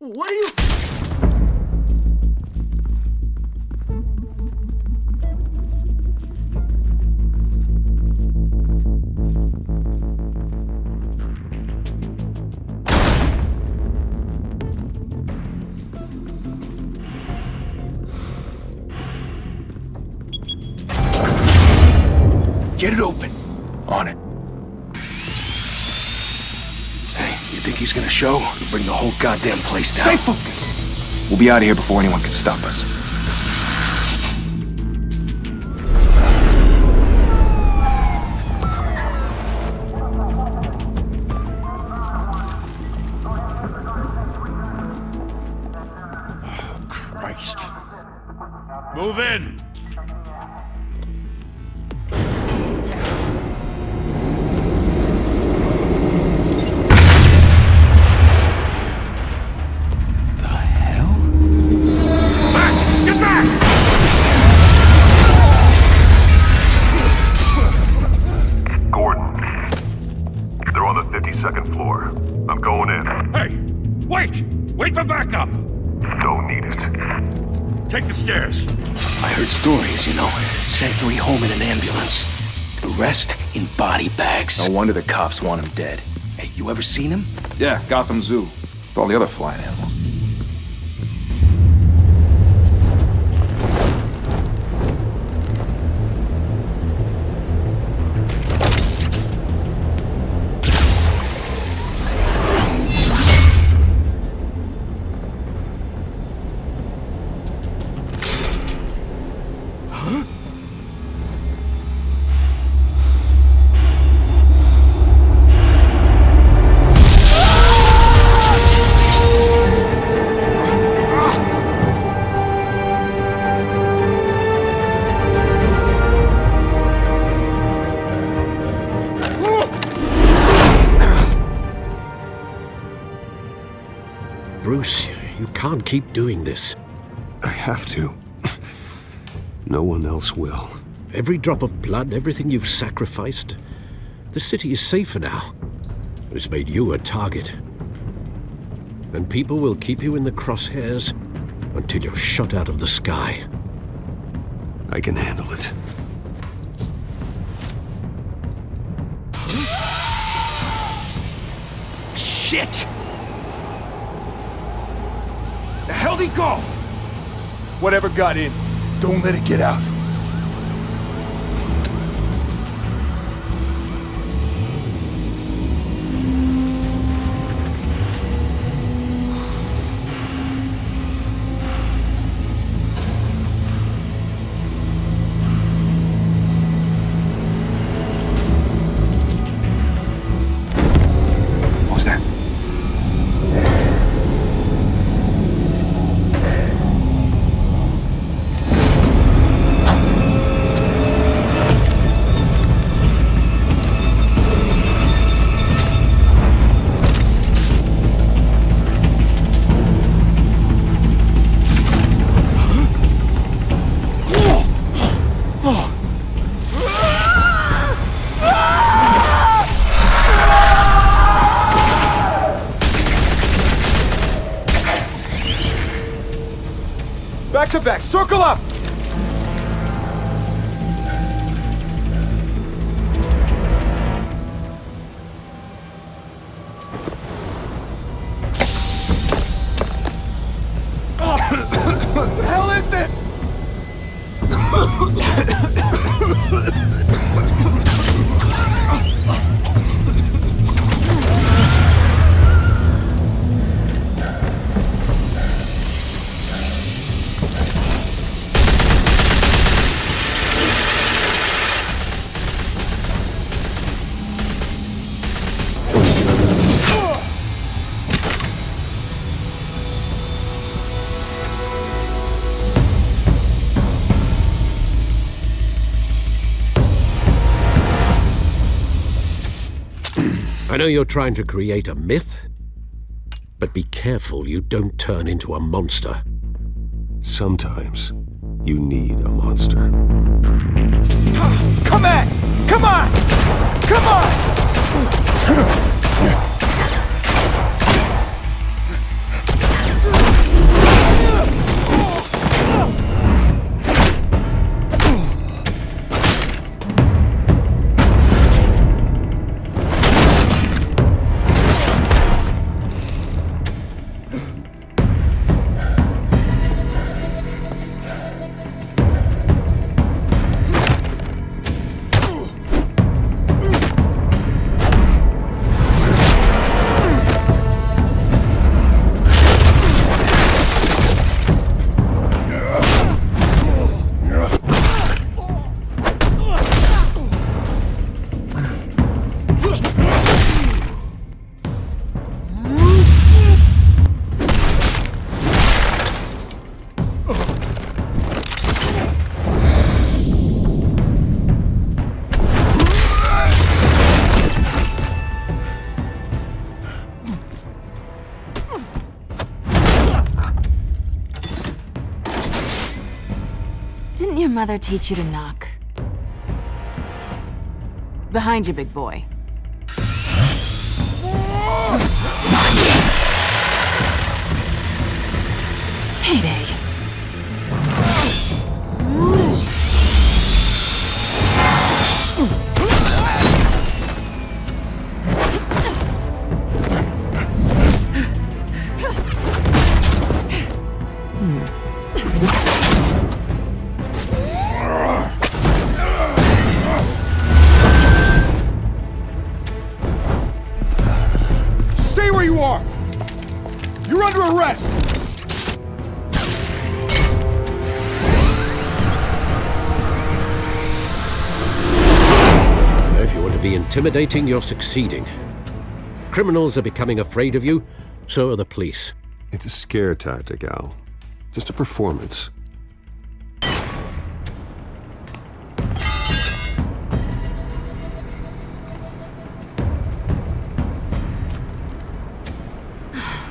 What are you... Get it open. On it. Hey, you think he's gonna show? Bring the whole goddamn place down. Stay focused! We'll be out of here before anyone can stop us. Oh, Christ. Move in! Second floor. I'm going in. Hey! Wait! Wait for backup! Don't need it. Take the stairs. I heard stories, you know. Sent 3 home in an ambulance. The rest in body bags. No wonder the cops want him dead. Hey, you ever seen him? Yeah, Gotham Zoo. With all the other flying animals. Bruce, you can't keep doing this. I have to. No one else will. Every drop of blood, everything you've sacrificed. The city is safer now. It's made you a target. And people will keep you in the crosshairs until you're shot out of the sky. I can handle it. Shit! The hell'd he go? Whatever got in, don't let it get out. What was that? Back to back, circle up! What the hell is this? I know you're trying to create a myth, but be careful you don't turn into a monster. Sometimes you need a monster. Come on! Come on! Come on! mother teach you to knock? Behind you, big boy. Heyday. Stay where you are! You're under arrest! If you want to be intimidating, you're succeeding. Criminals are becoming afraid of you, so are the police. It's a scare tactic, Al. Just a performance.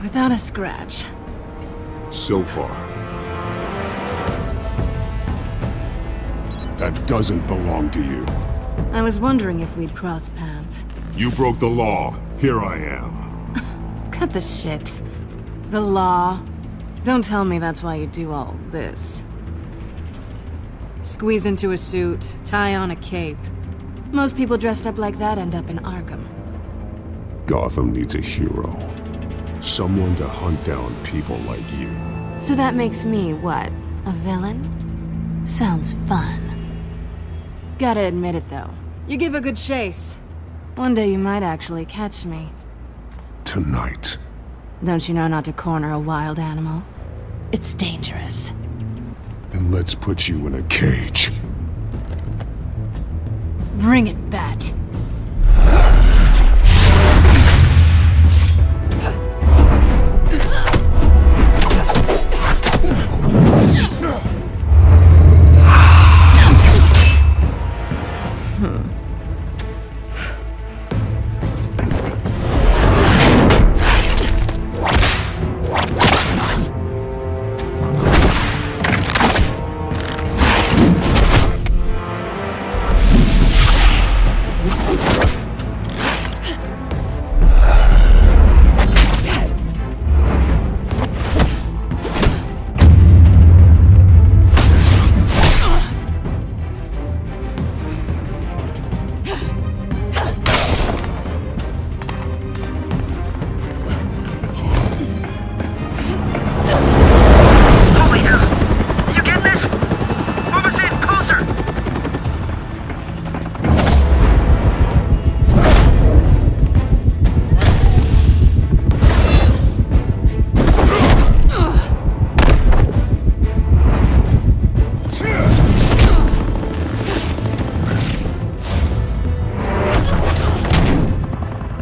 Without a scratch. So far. That doesn't belong to you. I was wondering if we'd cross paths. You broke the law. Here I am. Cut the shit. The law. Don't tell me that's why you do all this. Squeeze into a suit, tie on a cape. Most people dressed up like that end up in Arkham. Gotham needs a hero. Someone to hunt down people like you. So that makes me, what, a villain? Sounds fun. Gotta admit it, though. You give a good chase. One day you might actually catch me. Tonight. Don't you know not to corner a wild animal? It's dangerous. Then let's put you in a cage. Bring it, Bat.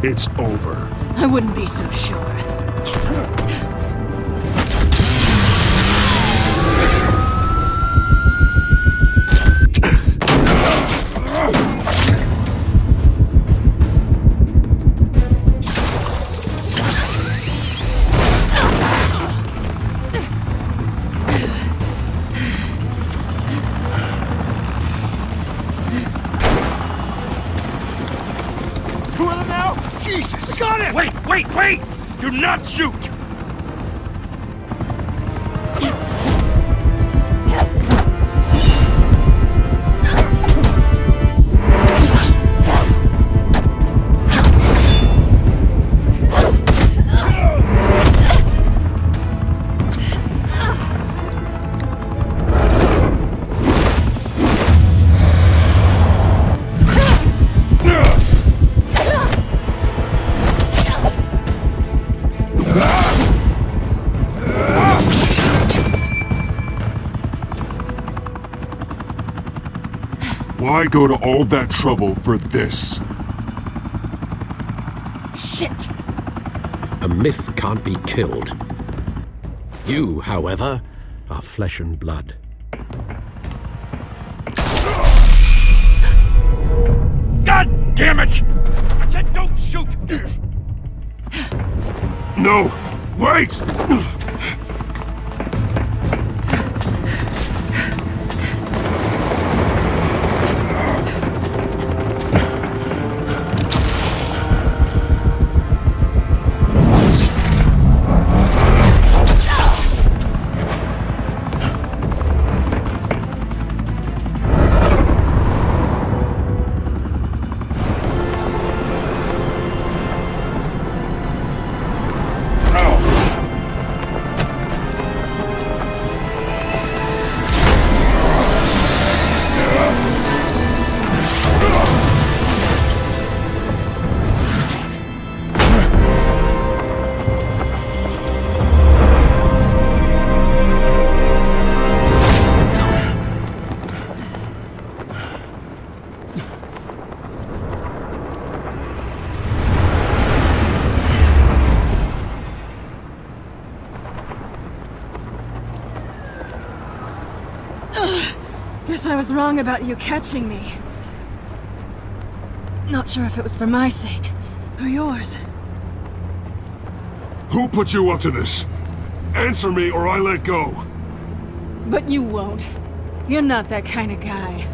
It's over. I wouldn't be so sure. Two of them now? Jesus! Got it! Wait! Do not shoot! Why go to all that trouble for this? Shit! A myth can't be killed. You, however, are flesh and blood. God damn it! I said don't shoot! No! Wait! I was wrong about you catching me. Not sure if it was for my sake, or yours. Who put you up to this? Answer me or I let go. But you won't. You're not that kind of guy.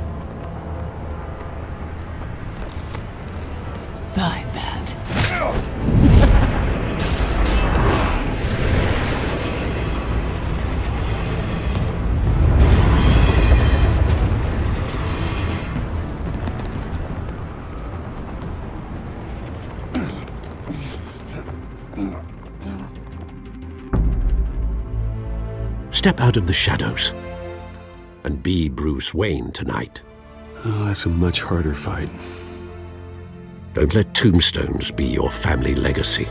Bye, Bat. Step out of the shadows and be Bruce Wayne tonight. Oh, that's a much harder fight. Don't let tombstones be your family legacy.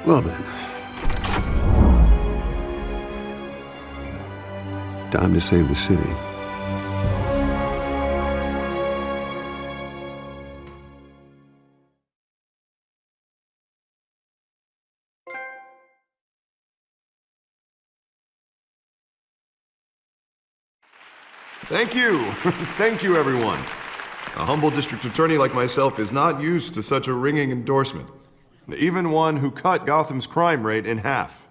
Well then. Time to save the city. Thank you. Thank you, everyone. A humble district attorney like myself is not used to such a ringing endorsement. Even one who cut Gotham's crime rate in half.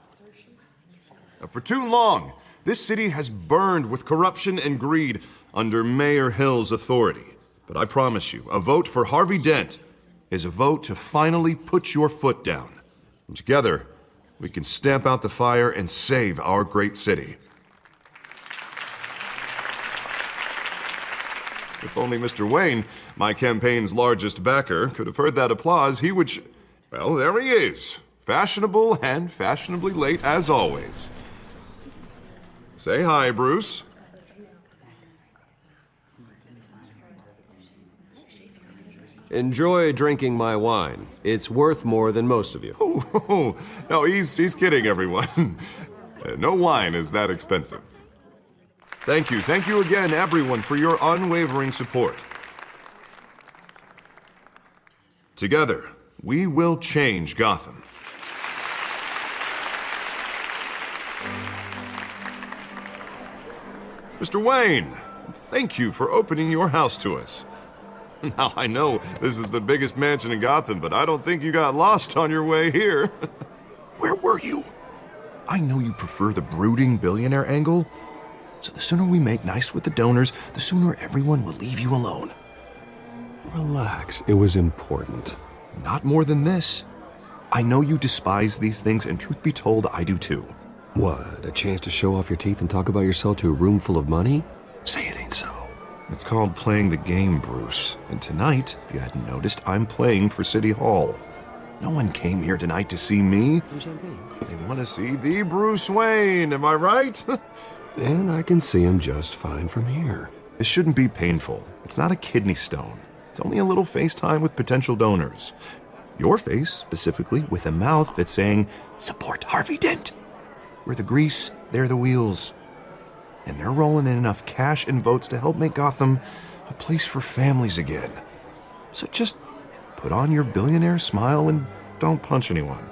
For too long, this city has burned with corruption and greed under Mayor Hill's authority. But I promise you, a vote for Harvey Dent is a vote to finally put your foot down. And together, we can stamp out the fire and save our great city. If only Mr. Wayne, my campaign's largest backer, could have heard that applause, he would well, there he is. Fashionable and fashionably late as always. Say hi, Bruce. Enjoy drinking my wine. It's worth more than most of you. Oh, no, he's kidding, everyone. No wine is that expensive. Thank you again, everyone, for your unwavering support. Together, we will change Gotham. Mr. Wayne, thank you for opening your house to us. Now, I know this is the biggest mansion in Gotham, but I don't think you got lost on your way here. Where were you? I know you prefer the brooding billionaire angle, so the sooner we make nice with the donors, the sooner everyone will leave you alone. Relax, it was important. Not more than this. I know you despise these things, and truth be told, I do too. What, a chance to show off your teeth and talk about yourself to a room full of money? Say it ain't so. It's called playing the game, Bruce. And tonight, if you hadn't noticed, I'm playing for City Hall. No one came here tonight to see me. Some champagne. They want to see the Bruce Wayne, am I right? And I can see him just fine from here. This shouldn't be painful. It's not a kidney stone. It's only a little FaceTime with potential donors. Your face, specifically, with a mouth that's saying, support Harvey Dent. We're the grease, they're the wheels. And they're rolling in enough cash and votes to help make Gotham a place for families again. So just put on your billionaire smile and don't punch anyone.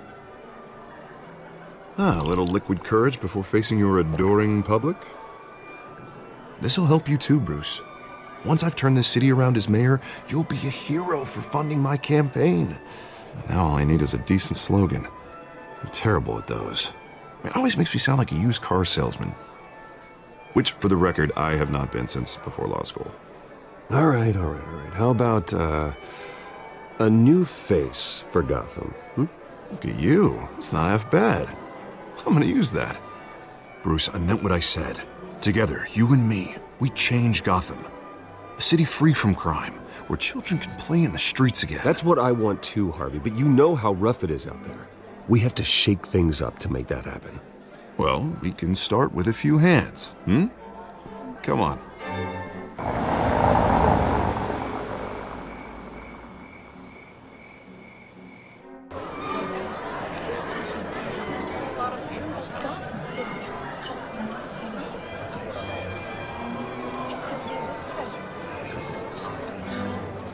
A little liquid courage before facing your adoring public. This'll help you too, Bruce. Once I've turned this city around as mayor, you'll be a hero for funding my campaign. Now all I need is a decent slogan. I'm terrible at those. It always makes me sound like a used car salesman. Which, for the record, I have not been since before law school. All right. How about, a new face for Gotham? Look at you. It's not half bad. I'm gonna use that. Bruce, I meant what I said. Together, you and me, we change Gotham. A city free from crime, where children can play in the streets again. That's what I want too, Harvey, but you know how rough it is out there. We have to shake things up to make that happen. Well, we can start with a few hands, Come on.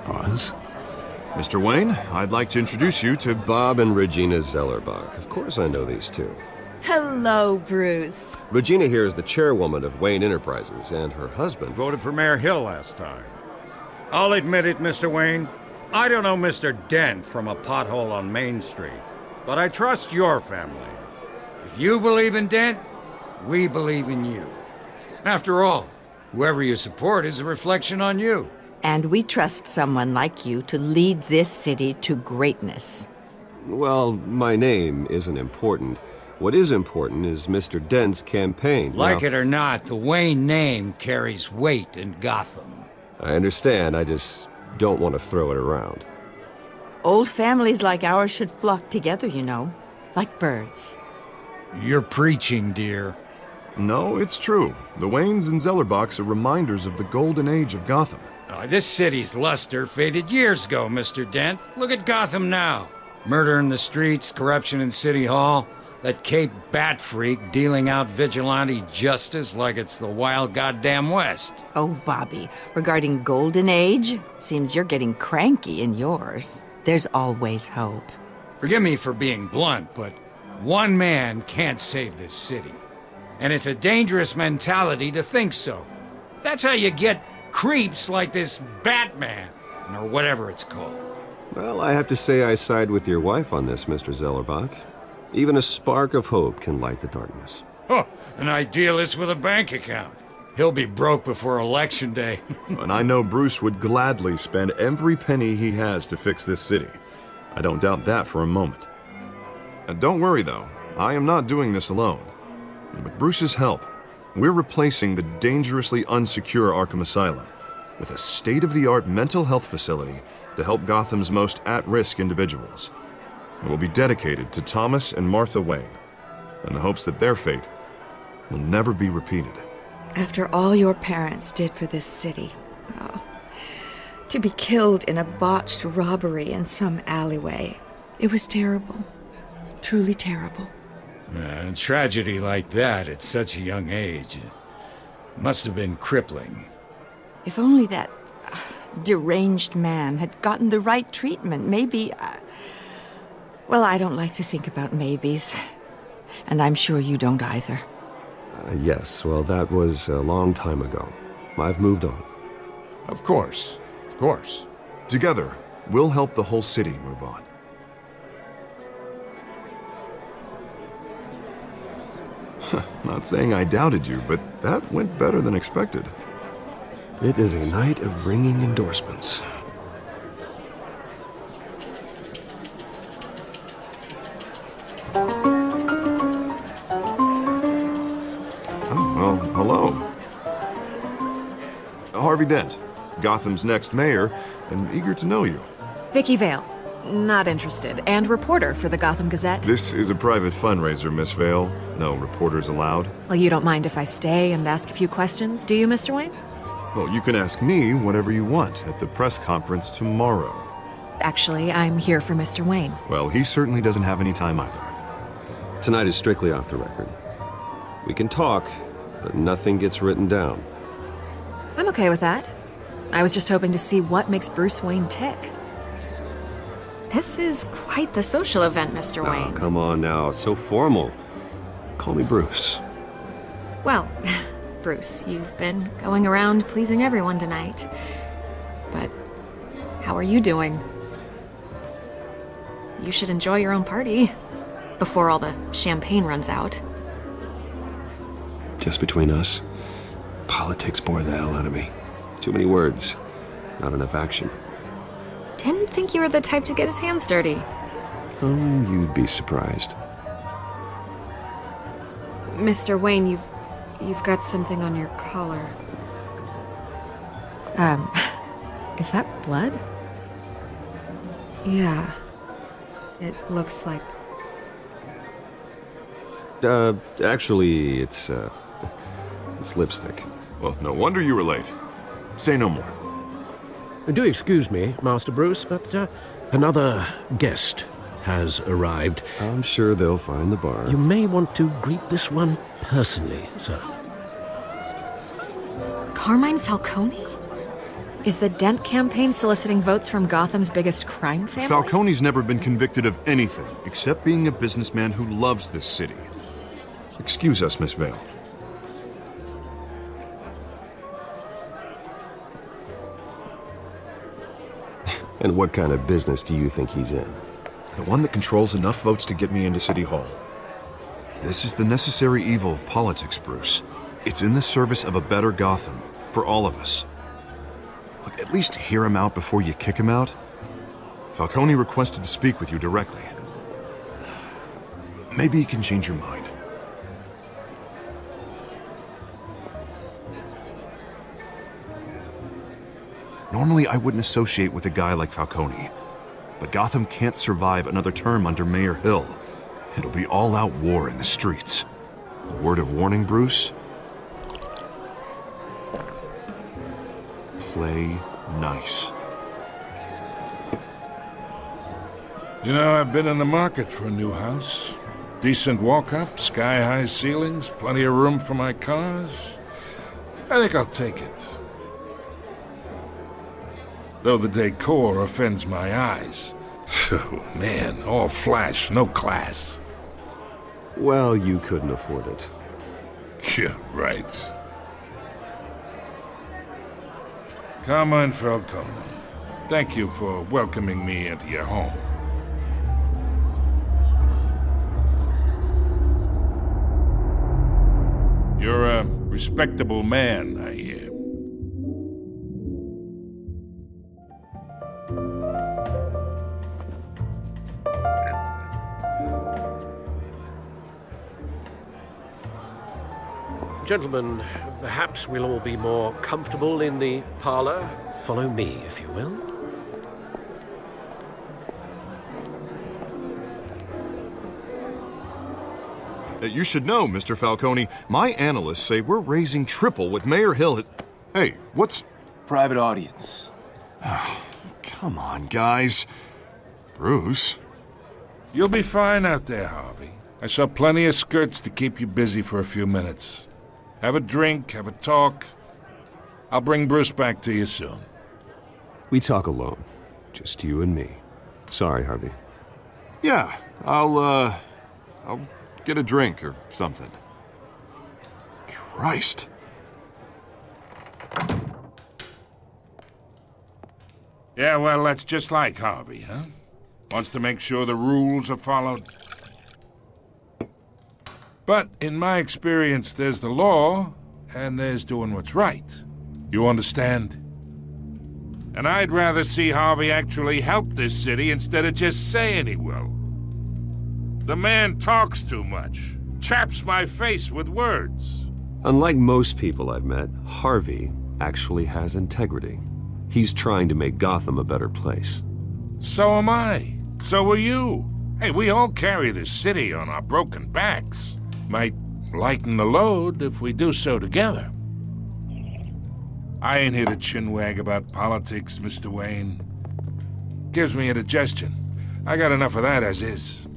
Oz? Mr. Wayne, I'd like to introduce you to Bob and Regina Zellerbach. Of course I know these two. Hello, Bruce. Regina here is the chairwoman of Wayne Enterprises, and her husband... Voted for Mayor Hill last time. I'll admit it, Mr. Wayne. I don't know Mr. Dent from a pothole on Main Street, but I trust your family. If you believe in Dent, we believe in you. After all, whoever you support is a reflection on you. And we trust someone like you to lead this city to greatness. Well, my name isn't important. What is important is Mr. Dent's campaign. Like it or not, the Wayne name carries weight in Gotham. I understand, I just don't want to throw it around. Old families like ours should flock together, you know, like birds. You're preaching, dear. No, it's true. The Waynes and Zellerbachs are reminders of the golden age of Gotham. This city's luster faded years ago, Mr. Dent. Look at Gotham now. Murder in the streets, corruption in City Hall, that Cape Bat freak dealing out vigilante justice like it's the wild goddamn West. Oh, Bobby, regarding Golden Age, seems you're getting cranky in yours. There's always hope. Forgive me for being blunt, but one man can't save this city. And it's a dangerous mentality to think so. That's how you get creeps like this Batman, or whatever it's called. Well, I have to say I side with your wife on this, Mr. Zellerbach. Even a spark of hope can light the darkness. Oh, an idealist with a bank account. He'll be broke before Election Day. And I know Bruce would gladly spend every penny he has to fix this city. I don't doubt that for a moment. Don't worry, though. I am not doing this alone. And with Bruce's help, we're replacing the dangerously unsecure Arkham Asylum with a state-of-the-art mental health facility to help Gotham's most at-risk individuals. It will be dedicated to Thomas and Martha Wayne, in the hopes that their fate will never be repeated. After all your parents did for this city, to be killed in a botched robbery in some alleyway, it was terrible. Truly terrible. A tragedy like that at such a young age must have been crippling. If only that deranged man had gotten the right treatment, maybe... Well, I don't like to think about maybes. And I'm sure you don't either. Yes, well, that was a long time ago. I've moved on. Of course. Of course. Together, we'll help the whole city move on. Not saying I doubted you, but that went better than expected. It is a night of ringing endorsements. Well, hello. Harvey Dent, Gotham's next mayor, and eager to know you. Vicky Vale. Not interested. And reporter for the Gotham Gazette. This is a private fundraiser, Miss Vale. No reporters allowed. Well, you don't mind if I stay and ask a few questions, do you, Mr. Wayne? Well, you can ask me whatever you want at the press conference tomorrow. Actually, I'm here for Mr. Wayne. Well, he certainly doesn't have any time either. Tonight is strictly off the record. We can talk, but nothing gets written down. I'm okay with that. I was just hoping to see what makes Bruce Wayne tick. This is quite the social event, Mr. Wayne. Oh, come on now. It's so formal. Call me Bruce. Well, Bruce, you've been going around pleasing everyone tonight. But how are you doing? You should enjoy your own party before all the champagne runs out. Just between us, politics bore the hell out of me. Too many words, not enough action. Didn't think you were the type to get his hands dirty. Oh, you'd be surprised. Mr. Wayne, you've got something on your collar. Is that blood? Yeah. It looks like... Actually, it's lipstick. Well, no wonder you were late. Say no more. Do excuse me, Master Bruce, but another guest has arrived. I'm sure they'll find the bar. You may want to greet this one personally, sir. Carmine Falcone? Is the Dent campaign soliciting votes from Gotham's biggest crime family? Falcone's never been convicted of anything except being a businessman who loves this city. Excuse us, Miss Vale. And what kind of business do you think he's in? The one that controls enough votes to get me into City Hall. This is the necessary evil of politics, Bruce. It's in the service of a better Gotham, for all of us. Look, at least hear him out before you kick him out. Falcone requested to speak with you directly. Maybe he can change your mind. Normally, I wouldn't associate with a guy like Falcone. But Gotham can't survive another term under Mayor Hill. It'll be all-out war in the streets. A word of warning, Bruce? Play nice. You know, I've been in the market for a new house. Decent walk-up, sky-high ceilings, plenty of room for my cars. I think I'll take it. Though the decor offends my eyes. Oh, man, all flash, no class. Well, you couldn't afford it. Yeah, right. Carmine Falcone, thank you for welcoming me into your home. You're a respectable man, I hear. Gentlemen, perhaps we'll all be more comfortable in the parlor. Follow me, if you will. You should know, Mr. Falcone, my analysts say we're raising triple what Mayor Hill has... Hey, what's... Private audience. Come on, guys. Bruce? You'll be fine out there, Harvey. I saw plenty of skirts to keep you busy for a few minutes. Have a drink, have a talk. I'll bring Bruce back to you soon. We talk alone. Just you and me. Sorry, Harvey. Yeah, I'll get a drink or something. Christ. Yeah, well, that's just like Harvey, huh? Wants to make sure the rules are followed. But in my experience, there's the law, and there's doing what's right. You understand? And I'd rather see Harvey actually help this city instead of just saying he will. The man talks too much, chaps my face with words. Unlike most people I've met, Harvey actually has integrity. He's trying to make Gotham a better place. So am I. So are you. Hey, we all carry this city on our broken backs. Might lighten the load if we do so together. I ain't here to chinwag about politics, Mr. Wayne. Gives me indigestion. I got enough of that as is.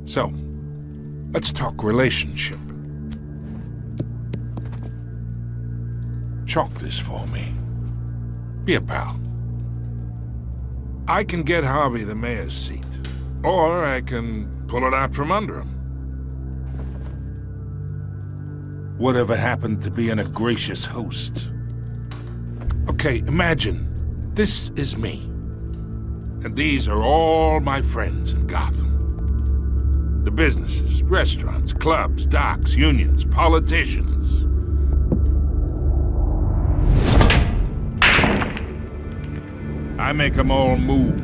So, let's talk relationship. Chalk this for me. Be a pal. I can get Harvey the mayor's seat, or I can pull it out from under him. Whatever happened to being a gracious host? Okay, imagine this is me, and these are all my friends in Gotham. The businesses, restaurants, clubs, docks, unions, politicians. I make them all move.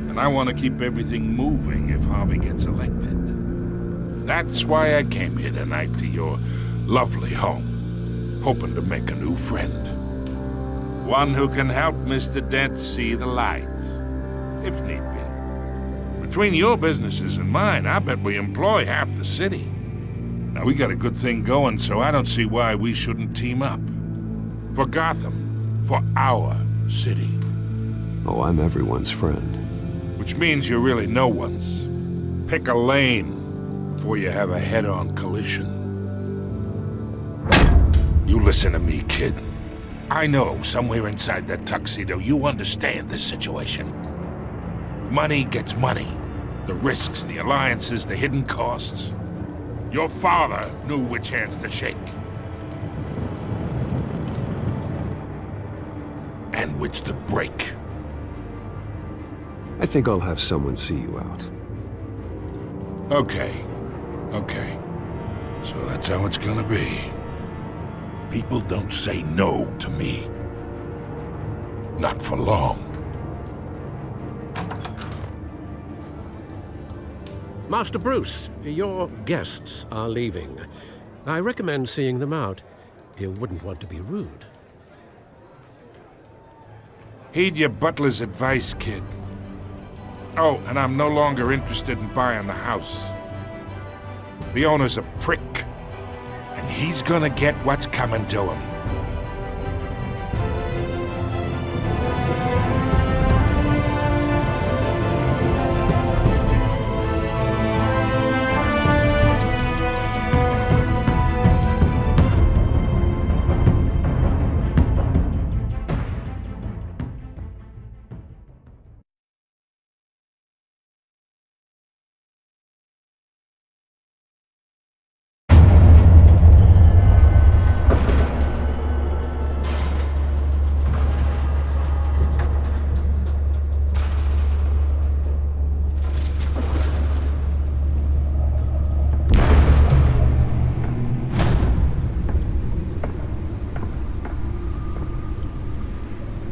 And I want to keep everything moving if Harvey gets elected. That's why I came here tonight to your lovely home, hoping to make a new friend. One who can help Mr. Dent see the light, if need be. Between your businesses and mine, I bet we employ half the city. Now, we got a good thing going, so I don't see why we shouldn't team up. For Gotham, for our city. Oh, I'm everyone's friend. Which means you're really no one's. Pick a lane before you have a head-on collision. You listen to me, kid. I know somewhere inside that tuxedo you understand this situation. Money gets money. The risks, the alliances, the hidden costs. Your father knew which hands to shake. And which to break. I think I'll have someone see you out. Okay. Okay. So that's how it's gonna be. People don't say no to me. Not for long. Master Bruce, your guests are leaving. I recommend seeing them out. You wouldn't want to be rude. Heed your butler's advice, kid. Oh, and I'm no longer interested in buying the house. The owner's a prick, and he's gonna get what's coming to him.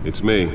It's me.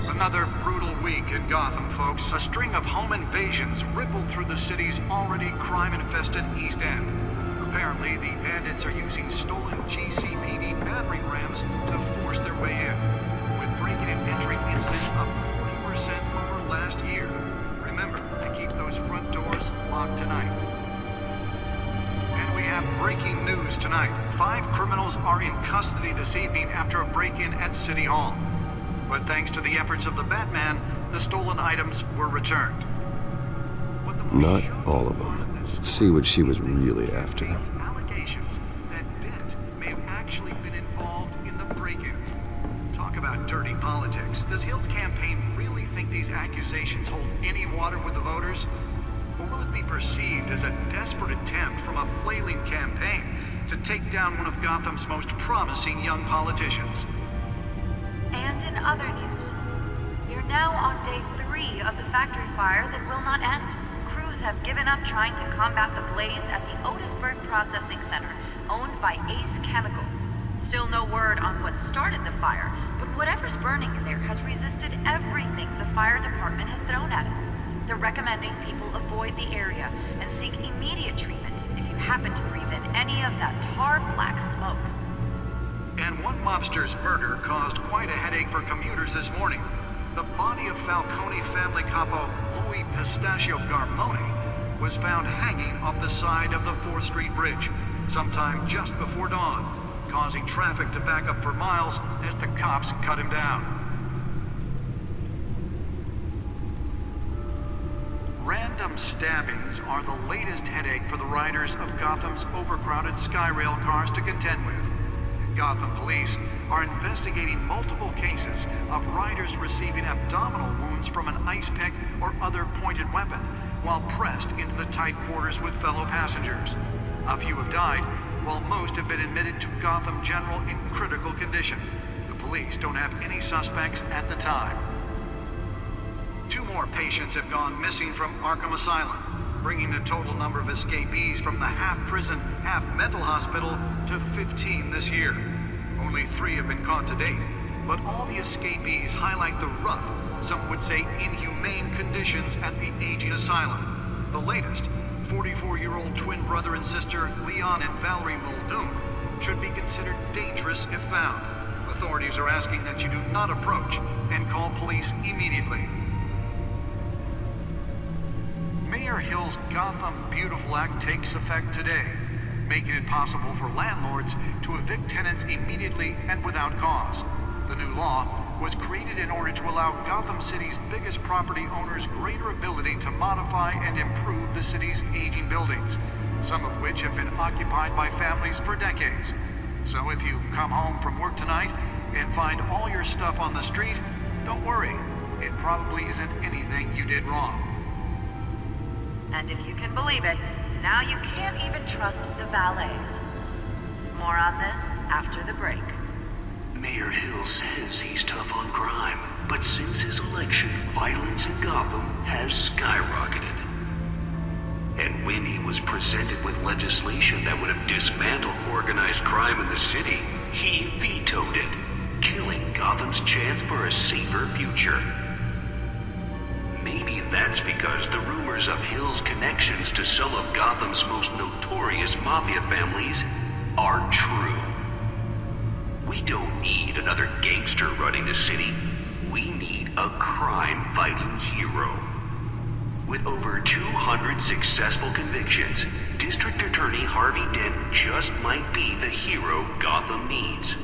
Another brutal week in Gotham, folks. A string of home invasions rippled through the city's already crime-infested East End. Apparently, the bandits are using stolen GCPD battering rams to force their way in, with breaking and entering incidents up 40% over last year. Remember to keep those front doors locked tonight. And we have breaking news tonight. 5 criminals are in custody this evening after a break-in at City Hall. But thanks to the efforts of the Batman, the stolen items were returned. Not all of them. Let's see what she was really after. Allegations that Dent may have actually been involved in the break-in. Talk about dirty politics. Does Hill's campaign really think these accusations hold any water with the voters? Or will it be perceived as a desperate attempt from a flailing campaign to take down one of Gotham's most promising young politicians? And in other news, you're now on day 3 of the factory fire that will not end. Crews have given up trying to combat the blaze at the Otisburg Processing Center, owned by Ace Chemical. Still no word on what started the fire, but whatever's burning in there has resisted everything the fire department has thrown at it. They're recommending people avoid the area and seek immediate treatment if you happen to breathe in any of that tar-black smoke. And one mobster's murder caused quite a headache for commuters this morning. The body of Falcone family capo Louis Pistachio Garmone was found hanging off the side of the 4th Street Bridge sometime just before dawn, causing traffic to back up for miles as the cops cut him down. Random stabbings are the latest headache for the riders of Gotham's overcrowded Skyrail cars to contend with. Gotham police are investigating multiple cases of riders receiving abdominal wounds from an ice pick or other pointed weapon while pressed into the tight quarters with fellow passengers. A few have died, while most have been admitted to Gotham General in critical condition. The police don't have any suspects at the time. 2 more patients have gone missing from Arkham Asylum, bringing the total number of escapees from the half-prison, half-mental hospital to 15 this year. Only 3 have been caught to date, but all the escapees highlight the rough, some would say inhumane conditions at the aging asylum. The latest, 44-year-old twin brother and sister Leon and Valerie Muldoon, should be considered dangerous if found. Authorities are asking that you do not approach and call police immediately. Mayor Hill's Gotham Beautiful Act takes effect today, making it possible for landlords to evict tenants immediately and without cause. The new law was created in order to allow Gotham City's biggest property owners greater ability to modify and improve the city's aging buildings, some of which have been occupied by families for decades. So if you come home from work tonight and find all your stuff on the street, don't worry. It probably isn't anything you did wrong. And if you can believe it, now you can't even trust the valets. More on this after the break. Mayor Hill says he's tough on crime, but since his election, violence in Gotham has skyrocketed. And when he was presented with legislation that would have dismantled organized crime in the city, he vetoed it, killing Gotham's chance for a safer future. Maybe that's because the rumors of Hill's connections to some of Gotham's most notorious mafia families are true. We don't need another gangster running the city. We need a crime-fighting hero. With over 200 successful convictions, District Attorney Harvey Dent just might be the hero Gotham needs.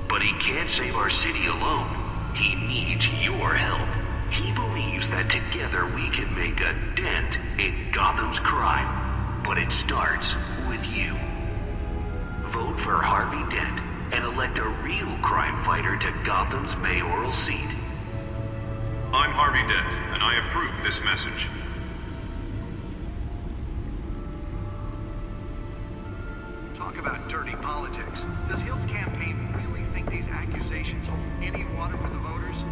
But he can't save our city alone. He needs your help. He believes that together we can make a dent in Gotham's crime. But it starts with you. Vote for Harvey Dent and elect a real crime fighter to Gotham's mayoral seat. I'm Harvey Dent, and I approve this message. Talk about dirty politics. Does Hill's campaign really think these accusations hold any water with the voters?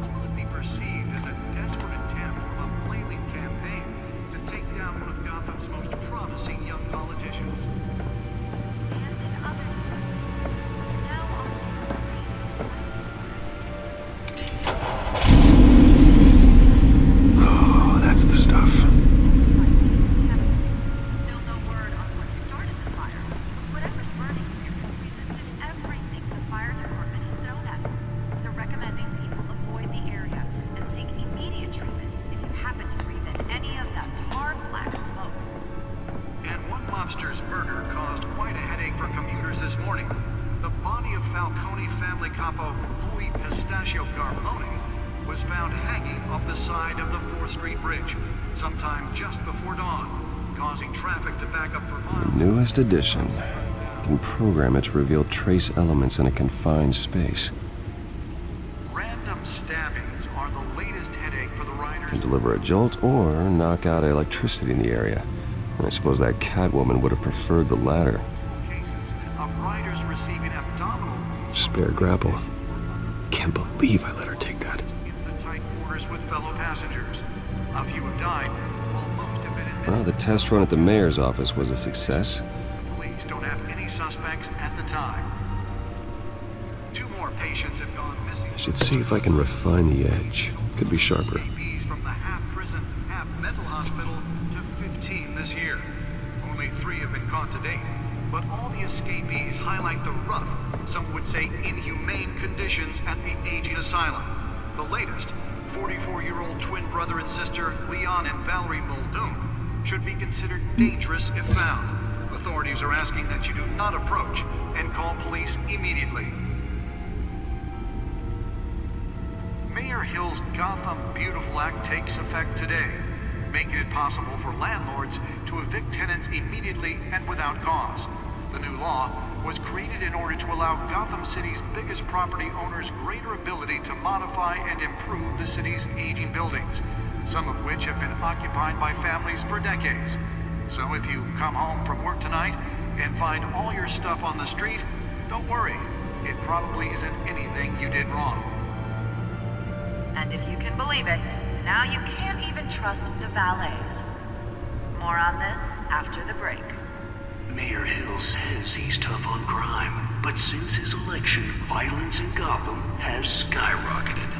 Or will it be perceived as a desperate attempt from a flailing campaign to take down one of Gotham's most promising young politicians? And in other news, now on Oh, that's the stuff. Still no word on what started the fire. Whatever's burning here has resisted everything the fire department has thrown at it. They're recommending people avoid the area and seek immediate treatment if you happen to breathe in any of that tar black smoke. And one mobster's murder caused quite a headache for commuters this morning. The body of Falcone family capo Louis Pistachio Garmone was found hanging off the side of the 4th Street Bridge sometime just before dawn, causing traffic to back up for miles. Newest edition. You can program it to reveal trace elements in a confined space. Random stabbings are the latest headache for the riders. Can deliver a jolt or knock out electricity in the area. And I suppose that Catwoman would have preferred the latter. Cases of riders receiving abdominal Spare grapple. Can't believe I let her take that. in the tight corners with fellow passengers. A few have died, while most have been admitted. Well, the test run at the mayor's office was a success. Police don't have any suspects at the time. 2 more patients have gone missing. I should see if I can refine the edge. Could be sharper. Escapees from the half-prison, half-mental hospital to 15 this year. Only 3 have been caught to date, but all the escapees highlight the rough, some would say inhumane conditions at the aging asylum. The latest, 44-year-old twin brother and sister Leon and Valerie Muldoon, should be considered dangerous if found. Authorities are asking that you do not approach and call police immediately. Mayor Hill's Gotham Beautiful Act takes effect today, making it possible for landlords to evict tenants immediately and without cause. The new law was created in order to allow Gotham City's biggest property owners greater ability to modify and improve the city's aging buildings, some of which have been occupied by families for decades. So if you come home from work tonight and find all your stuff on the street, don't worry. It probably isn't anything you did wrong. And if you can believe it, now you can't even trust the valets. More on this after the break. Mayor Hill says he's tough on crime, but since his election, violence in Gotham has skyrocketed.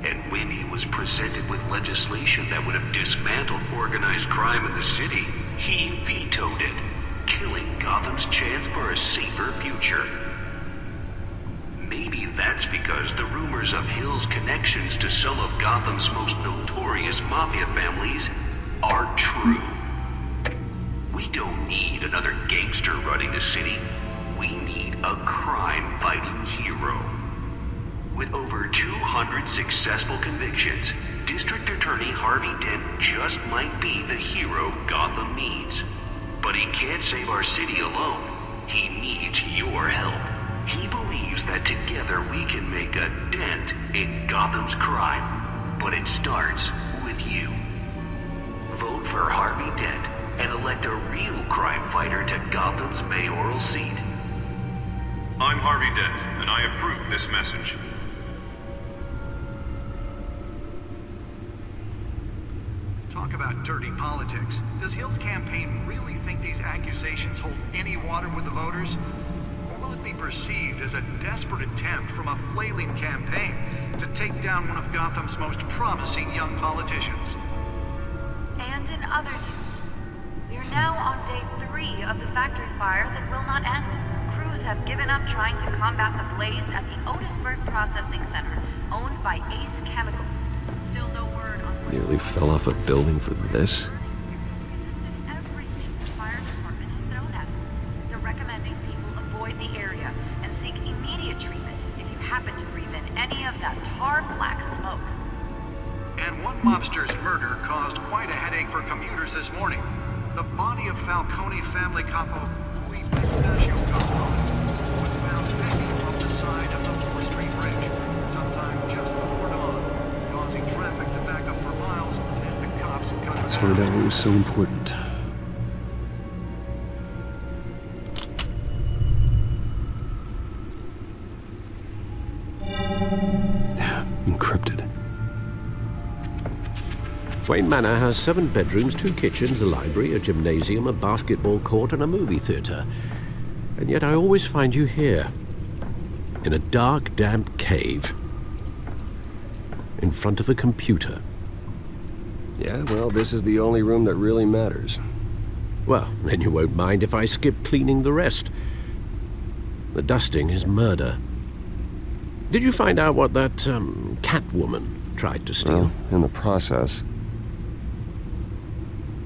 And when he was presented with legislation that would have dismantled organized crime in the city, he vetoed it, killing Gotham's chance for a safer future. Maybe that's because the rumors of Hill's connections to some of Gotham's most notorious mafia families are true. We don't need another gangster running the city. We need a crime-fighting hero. With over 200 successful convictions, District Attorney Harvey Dent just might be the hero Gotham needs. But he can't save our city alone. He needs your help. He believes that together we can make a dent in Gotham's crime. But it starts with you. Vote for Harvey Dent and elect a real crime fighter to Gotham's mayoral seat. I'm Harvey Dent, and I approve this message. Talk about dirty politics. Does Hill's campaign really think these accusations hold any water with the voters? Or will it be perceived as a desperate attempt from a flailing campaign to take down one of Gotham's most promising young politicians? And in other news, we are now on day 3 of the factory fire that will not end. Crews have given up trying to combat the blaze at the Otisburg Processing Center, owned by Ace Chemical. Still no word on what Nearly fell off a building for this. resisted everything the fire department has thrown at them. They're recommending people avoid the area and seek immediate treatment if you happen to breathe in any of that tar black smoke. And one mobster's murder caused quite a headache for commuters this morning. The body of Falcone family capo Louis Pistachio Capone was found hanging from the side of the 4th Street Bridge sometime just before dawn, causing traffic to back up for miles as the cops cut Let's it find out. out what was so important. Encrypted. Wayne Manor has 7 bedrooms, 2 kitchens, a library, a gymnasium, a basketball court, and a movie theater. And yet I always find you here, in a dark, damp cave, in front of a computer. Yeah, well, this is the only room that really matters. Well, then you won't mind if I skip cleaning the rest. The dusting is murder. Did you find out what that, Catwoman tried to steal? Well, in the process.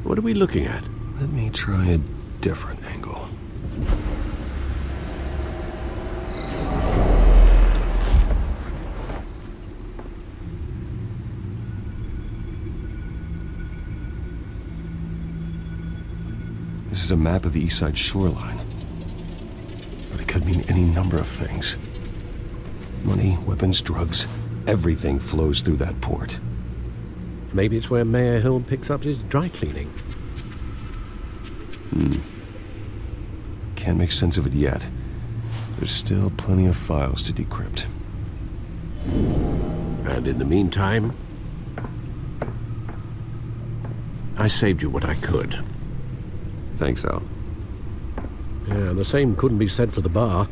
What are we looking at? Let me try a different angle. This is a map of the East Side shoreline. But it could mean any number of things. Money, weapons, drugs, everything flows through that port. Maybe it's where Mayor Hill picks up his dry cleaning. Can't make sense of it yet. There's still plenty of files to decrypt. And in the meantime, I saved you what I could. Thanks, Al. Yeah, the same couldn't be said for the bar.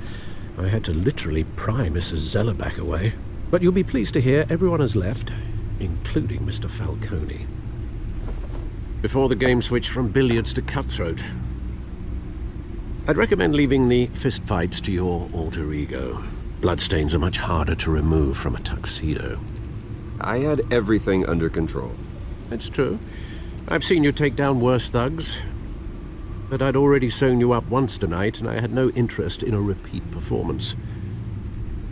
I had to literally pry Mrs. Zellerbach away. But you'll be pleased to hear everyone has left, including Mr. Falcone. Before the game switched from billiards to cutthroat. I'd recommend leaving the fistfights to your alter ego. Bloodstains are much harder to remove from a tuxedo. I had everything under control. It's true. I've seen you take down worse thugs. But I'd already sewn you up once tonight, and I had no interest in a repeat performance.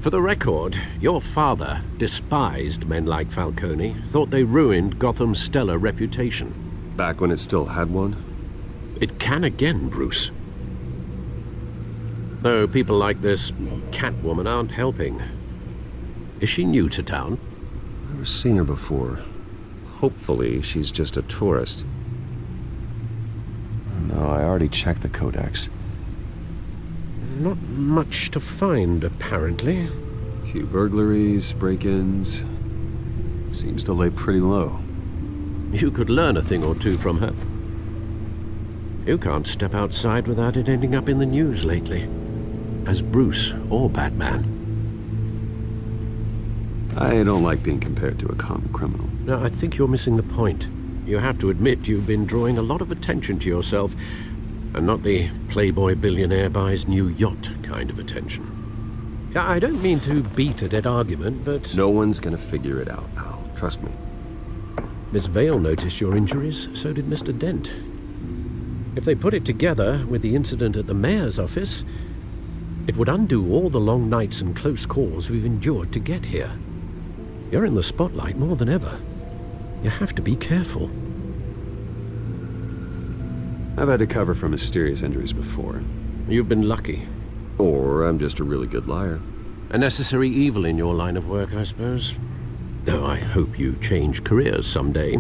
For the record, your father despised men like Falcone, thought they ruined Gotham's stellar reputation. Back when it still had one? It can again, Bruce. Though people like this Catwoman aren't helping. Is she new to town? Never seen her before. Hopefully, she's just a tourist. No, I already checked the codex. Not much to find, apparently. Few burglaries, break-ins. Seems to lay pretty low. You could learn a thing or two from her. You can't step outside without it ending up in the news lately. As Bruce or Batman. I don't like being compared to a common criminal. No, I think you're missing the point. You have to admit you've been drawing a lot of attention to yourself, and not the playboy billionaire buys new yacht kind of attention. I don't mean to beat a dead argument, but... No one's gonna figure it out, Al. Trust me. Miss Vale noticed your injuries, so did Mr. Dent. If they put it together with the incident at the mayor's office, it would undo all the long nights and close calls we've endured to get here. You're in the spotlight more than ever. You have to be careful. I've had to cover for mysterious injuries before. You've been lucky. Or I'm just a really good liar. A necessary evil in your line of work, I suppose. Though I hope you change careers someday.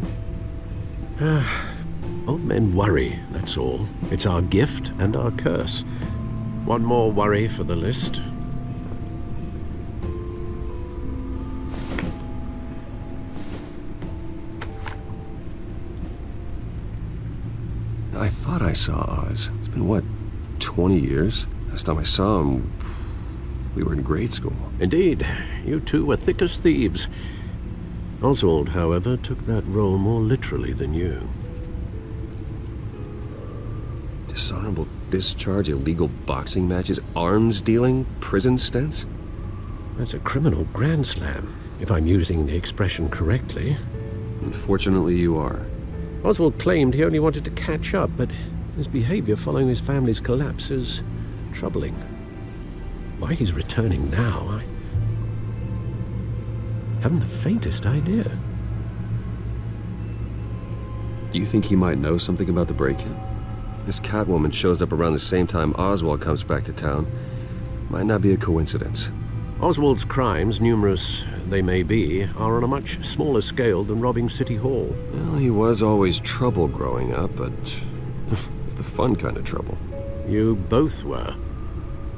Old men worry, that's all. It's our gift and our curse. One more worry for the list. I thought I saw Oz. It's been, what, 20 years? Last time I saw him, we were in grade school. Indeed. You two were thick as thieves. Oswald, however, took that role more literally than you. Dishonorable discharge, illegal boxing matches, arms dealing, prison stints? That's a criminal grand slam, if I'm using the expression correctly. Unfortunately, you are. Oswald claimed he only wanted to catch up, but his behavior following his family's collapse is troubling. Why he's returning now, I haven't the faintest idea. Do you think he might know something about the break-in? This Catwoman shows up around the same time Oswald comes back to town. Might not be a coincidence. Oswald's crimes, numerous they may be, are on a much smaller scale than robbing City Hall. Well, he was always trouble growing up, but it's the fun kind of trouble. You both were.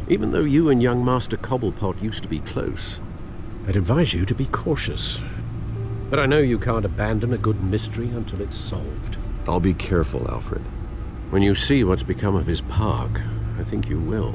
Even though you and young Master Cobblepot used to be close, I'd advise you to be cautious. But I know you can't abandon a good mystery until it's solved. I'll be careful, Alfred. When you see what's become of his park, I think you will.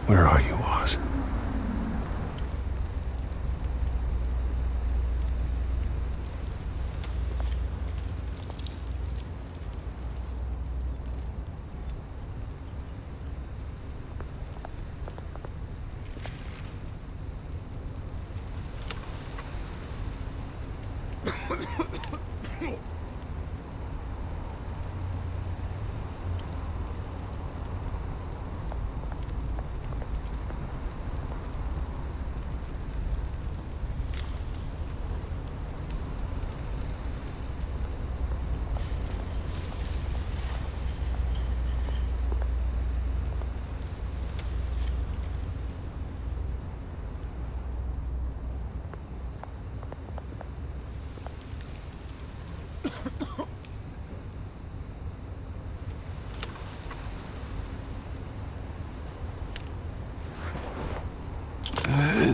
Where are you, Oz?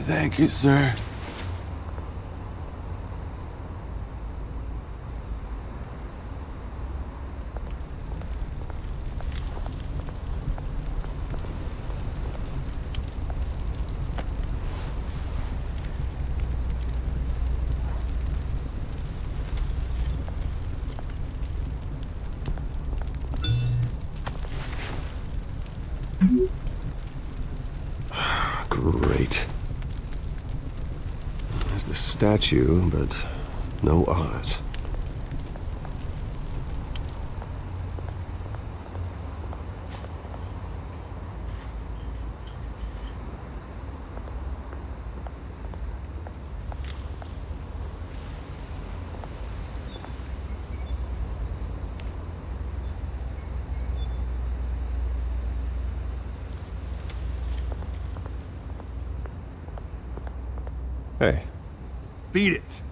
Thank you, sir. Great. There's the statue, but no Oz. Hey. Beat it.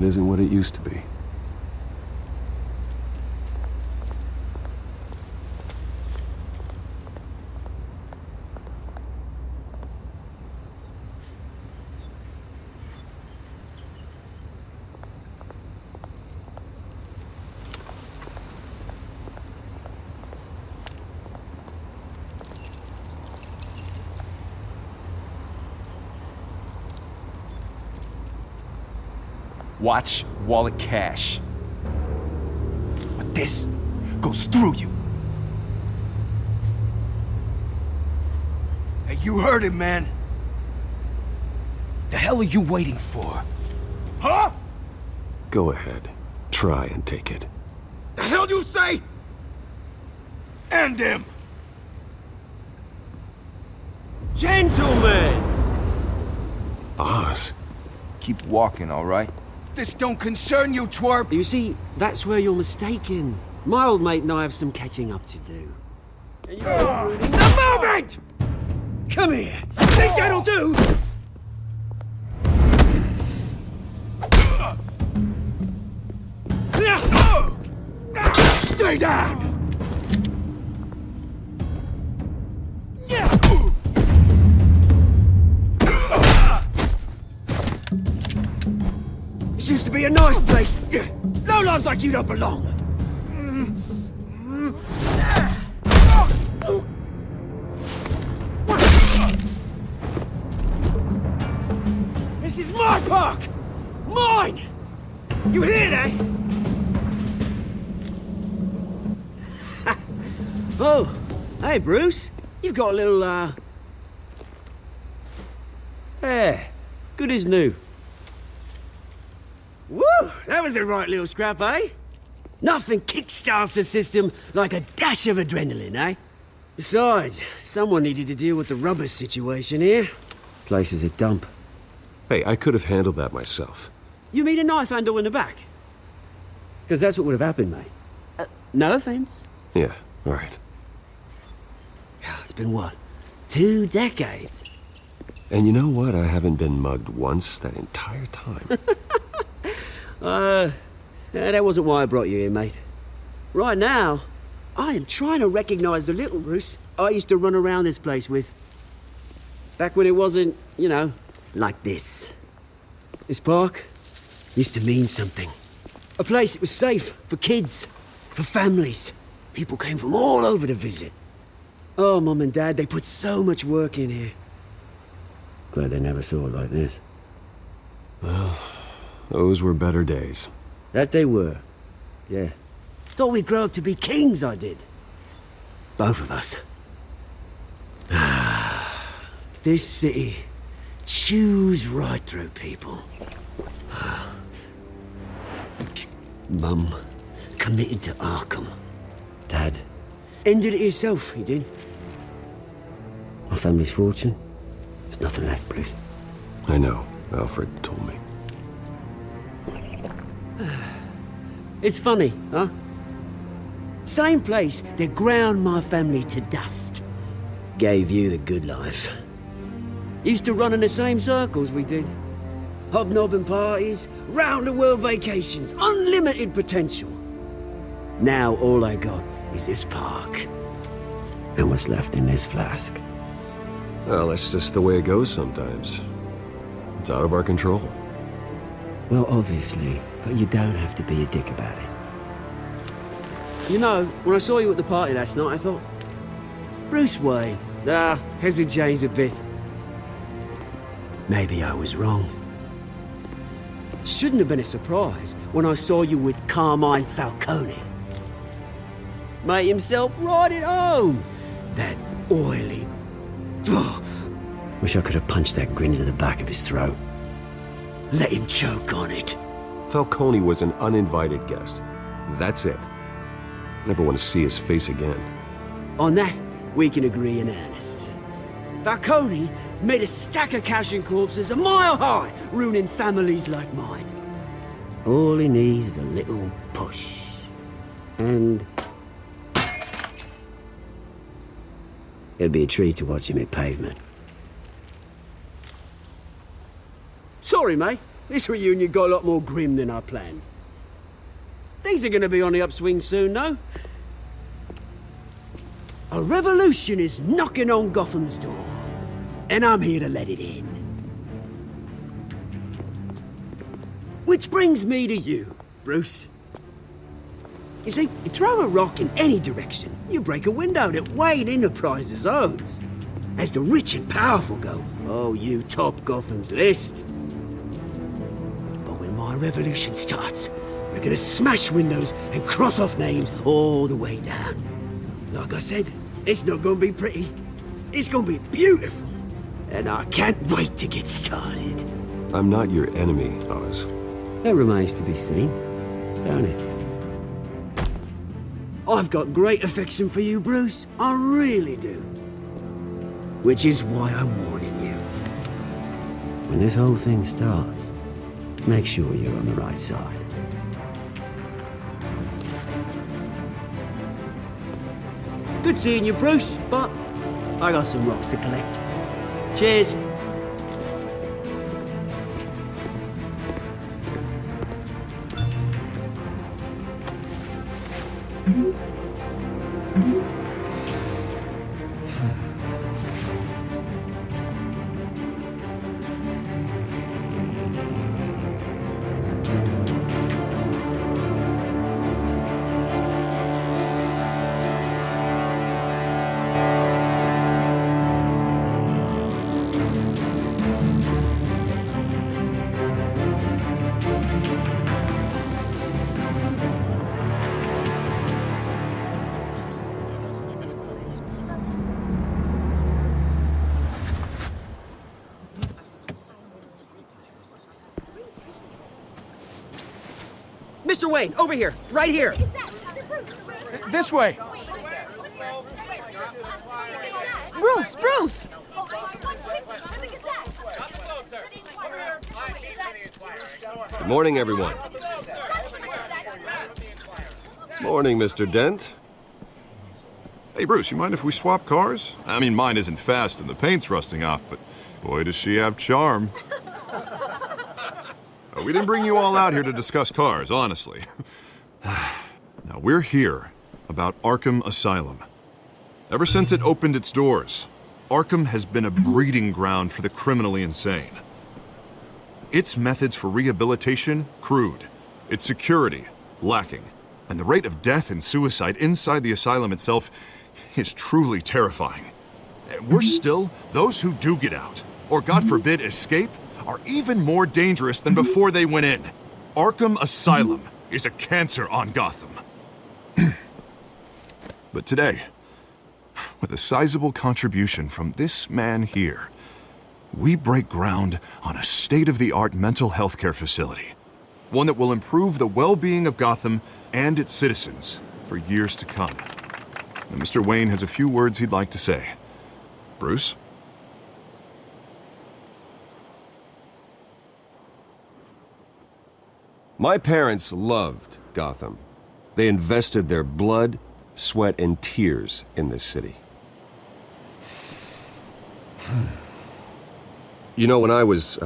isn't what it used to be. Watch wallet cash. But this goes through you. Hey, you heard it, man. The hell are you waiting for? Huh? Go ahead. Try and take it. The hell you say? End him! Gentlemen! Oz. Keep walking, all right? This don't concern you, twerp! You see, that's where you're mistaken. My old mate and I have some catching up to do. And you're ruining the moment! Come here! Think that'll do? Stay down! This used to be a nice place. No lives like you don't belong. This is my park! Mine! You hear that? Oh, hey Bruce. You've got a little, yeah, good as new. Woo! That was a right little scrap, eh? Nothing kickstarts the system like a dash of adrenaline, eh? Besides, someone needed to deal with the rubber situation here. Place is a dump. Hey, I could have handled that myself. You mean a knife handle in the back? Because that's what would have happened, mate. No offense. Yeah, all right. It's been what? 2 decades? And you know what? I haven't been mugged once that entire time. That wasn't why I brought you here, mate. Right now, I am trying to recognize the little Bruce I used to run around this place with. Back when it wasn't, you know, like this. This park used to mean something. A place that was safe for kids, for families. People came from all over to visit. Oh, Mum and Dad, they put so much work in here. Glad they never saw it like this. Well, those were better days. That they were. Yeah. Thought we'd grow up to be kings, I did. Both of us. This city chews right through people. Mum committed to Arkham. Dad ended it himself, he did. My family's fortune, there's nothing left, Bruce. I know. Alfred told me. It's funny, huh? Same place that ground my family to dust. Gave you the good life. Used to run in the same circles we did. Hobnobbing parties, round-the-world vacations, unlimited potential. Now all I got is this park. And what's left in this flask. Well, that's just the way it goes sometimes. It's out of our control. Well, obviously, but you don't have to be a dick about it. You know, when I saw you at the party last night, I thought, Bruce Wayne. Hasn't changed a bit. Maybe I was wrong. Shouldn't have been a surprise when I saw you with Carmine Falcone. Made himself right at home. That oily... Wish I could have punched that grin into the back of his throat. Let him choke on it. Falcone was an uninvited guest. That's it. Never want to see his face again. On that, we can agree in earnest. Falcone made a stack of cash and corpses a mile high, ruining families like mine. All he needs is a little push. And... it'd be a treat to watch him hit pavement. Sorry, mate. This reunion got a lot more grim than I planned. Things are gonna be on the upswing soon, though. A revolution is knocking on Gotham's door, and I'm here to let it in. Which brings me to you, Bruce. You see, you throw a rock in any direction, you break a window that Wayne Enterprises owns. As the rich and powerful go, oh, you top Gotham's list. But when my revolution starts, we're gonna smash windows and cross off names all the way down. Like I said, it's not gonna be pretty. It's gonna be beautiful. And I can't wait to get started. I'm not your enemy, Oz. That remains to be seen, don't it? I've got great affection for you, Bruce. I really do. Which is why I'm warning you. When this whole thing starts, make sure you're on the right side. Good seeing you, Bruce, but I got some rocks to collect. Cheers. Mr. Wayne, over here, right here. This way. Bruce! Good morning, everyone. Morning, Mr. Dent. Hey, Bruce, you mind if we swap cars? I mean, mine isn't fast and the paint's rusting off, but boy, does she have charm. We didn't bring you all out here to discuss cars, honestly. Now, we're here about Arkham Asylum. Ever since it opened its doors, Arkham has been a breeding ground for the criminally insane. Its methods for rehabilitation, crude. Its security, lacking. And the rate of death and suicide inside the asylum itself is truly terrifying. Worse still, those who do get out, or God forbid escape, are even more dangerous than before they went in. Arkham Asylum is a cancer on Gotham. But today, with a sizable contribution from this man here, we break ground on a state-of-the-art mental health care facility. One that will improve the well-being of Gotham and its citizens for years to come. And Mr. Wayne has a few words he'd like to say. Bruce? My parents loved Gotham. They invested their blood, sweat, and tears in this city. You know, when I was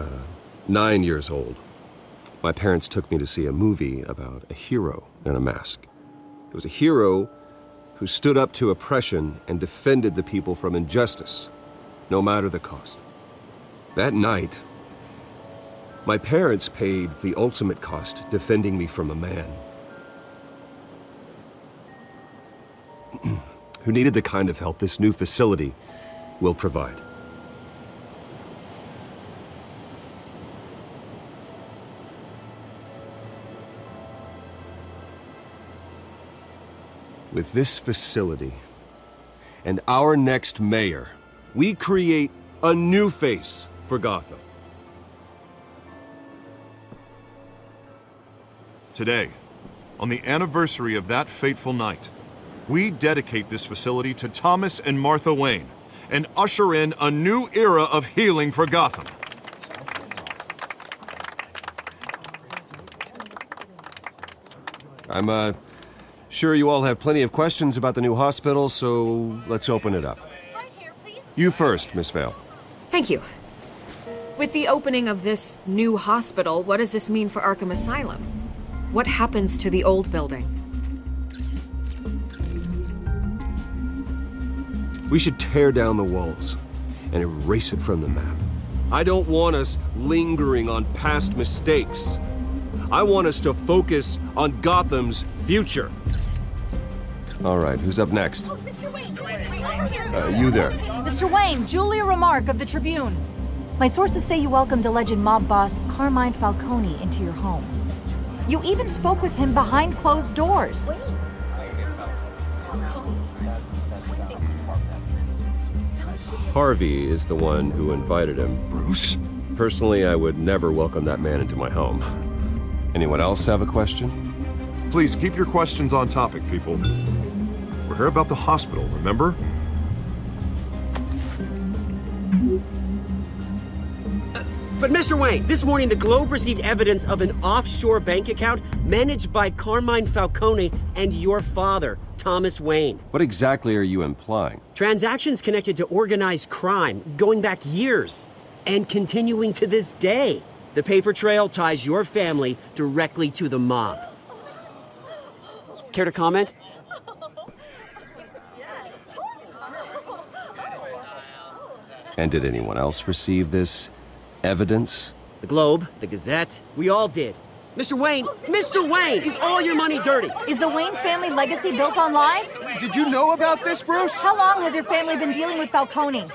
9 years old, my parents took me to see a movie about a hero in a mask. It was a hero who stood up to oppression and defended the people from injustice, no matter the cost. That night, my parents paid the ultimate cost defending me from a man who needed the kind of help this new facility will provide. With this facility and our next mayor, we create a new face for Gotham. Today, on the anniversary of that fateful night, we dedicate this facility to Thomas and Martha Wayne and usher in a new era of healing for Gotham. I'm sure you all have plenty of questions about the new hospital, so let's open it up. You first, Miss Vale. Thank you. With the opening of this new hospital, what does this mean for Arkham Asylum? What happens to the old building? We should tear down the walls and erase it from the map. I don't want us lingering on past mistakes. I want us to focus on Gotham's future. All right, who's up next? You there. Mr. Wayne, Julia Remark of the Tribune. My sources say you welcomed alleged mob boss Carmine Falcone into your home. You even spoke with him behind closed doors. Harvey is the one who invited him. Bruce? Personally, I would never welcome that man into my home. Anyone else have a question? Please keep your questions on topic, people. We're here about the hospital, remember? But Mr. Wayne, this morning the Globe received evidence of an offshore bank account managed by Carmine Falcone and your father, Thomas Wayne. What exactly are you implying? Transactions connected to organized crime going back years and continuing to this day. The paper trail ties your family directly to the mob. Care to comment? And did anyone else receive this evidence? The Globe, the Gazette, we all did. Mr. Wayne, is all your money dirty? Is the Wayne family legacy built on lies? Did you know about this, Bruce? How long has your family been dealing with Falcone?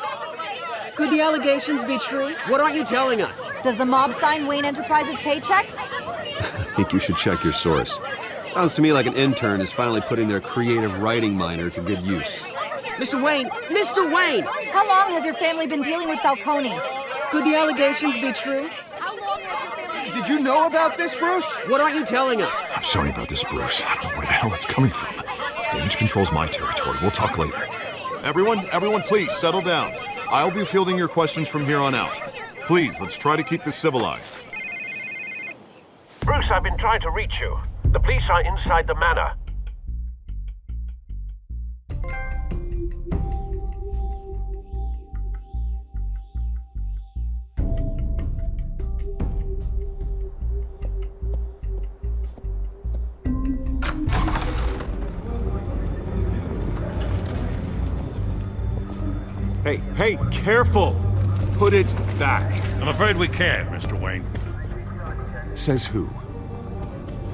Could the allegations be true? What aren't you telling us? Does the mob sign Wayne Enterprises paychecks? I think you should check your source. Sounds to me like an intern is finally putting their creative writing minor to good use. Mr. Wayne! How long has your family been dealing with Falcone? Could the allegations be true? Did you know about this, Bruce? What aren't you telling us? I'm sorry about this, Bruce. I don't know where the hell it's coming from. Damage control's my territory. We'll talk later. Everyone, please settle down. I'll be fielding your questions from here on out. Please, let's try to keep this civilized. Bruce, I've been trying to reach you. The police are inside the manor. Hey, careful! Put it back. I'm afraid we can't, Mr. Wayne. Says who?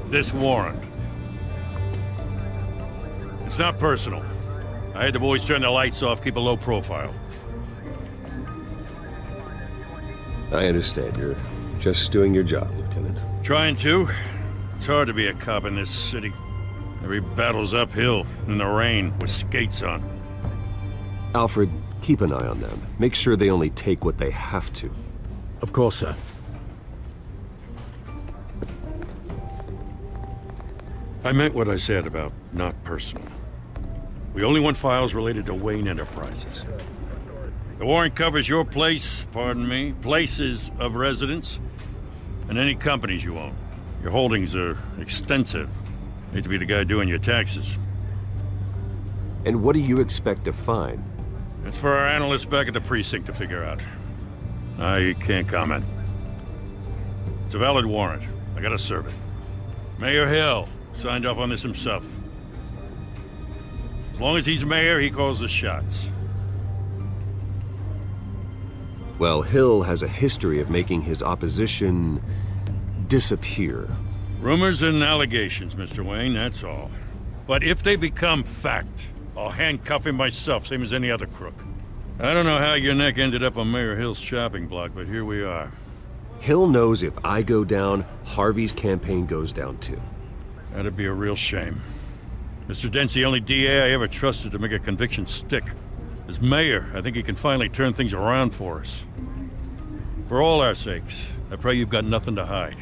This warrant. It's not personal. I had the boys turn the lights off, keep a low profile. I understand. You're just doing your job, Lieutenant. Trying to. It's hard to be a cop in this city. Every battle's uphill, in the rain, with skates on. Alfred, keep an eye on them. Make sure they only take what they have to. Of course, sir. I meant what I said about not personal. We only want files related to Wayne Enterprises. The warrant covers your place, pardon me, places of residence, and any companies you own. Your holdings are extensive. Hate to be the guy doing your taxes. And what do you expect to find? It's for our analysts back at the precinct to figure out. I can't comment. It's a valid warrant. I gotta serve it. Mayor Hill signed off on this himself. As long as he's mayor, he calls the shots. Well, Hill has a history of making his opposition disappear. Rumors and allegations, Mr. Wayne, that's all. But if they become fact, I'll handcuff him myself, same as any other crook. I don't know how your neck ended up on Mayor Hill's shopping block, but here we are. Hill knows if I go down, Harvey's campaign goes down too. That'd be a real shame. Mr. Dent's the only DA I ever trusted to make a conviction stick. As mayor, I think he can finally turn things around for us. For all our sakes, I pray you've got nothing to hide.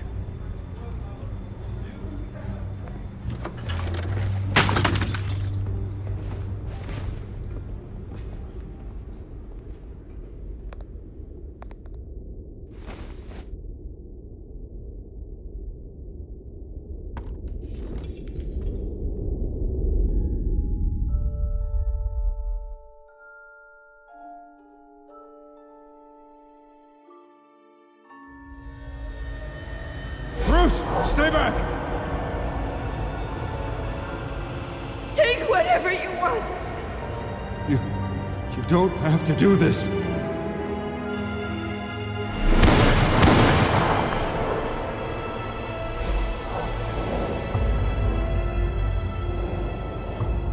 whatever you want. You don't have to do this.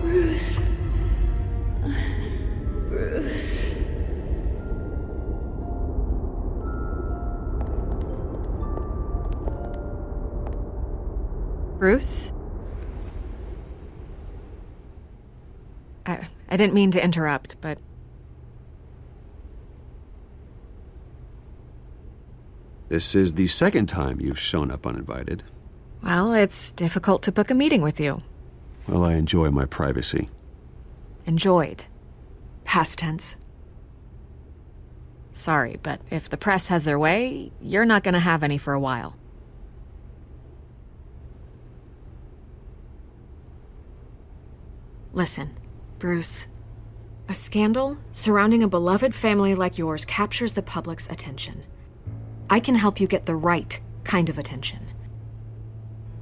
Bruce. Bruce. Bruce? I didn't mean to interrupt, but... This is the second time you've shown up uninvited. Well, it's difficult to book a meeting with you. Well, I enjoy my privacy. Enjoyed. Past tense. Sorry, but if the press has their way, you're not gonna have any for a while. Listen, Bruce. A scandal surrounding a beloved family like yours captures the public's attention. I can help you get the right kind of attention.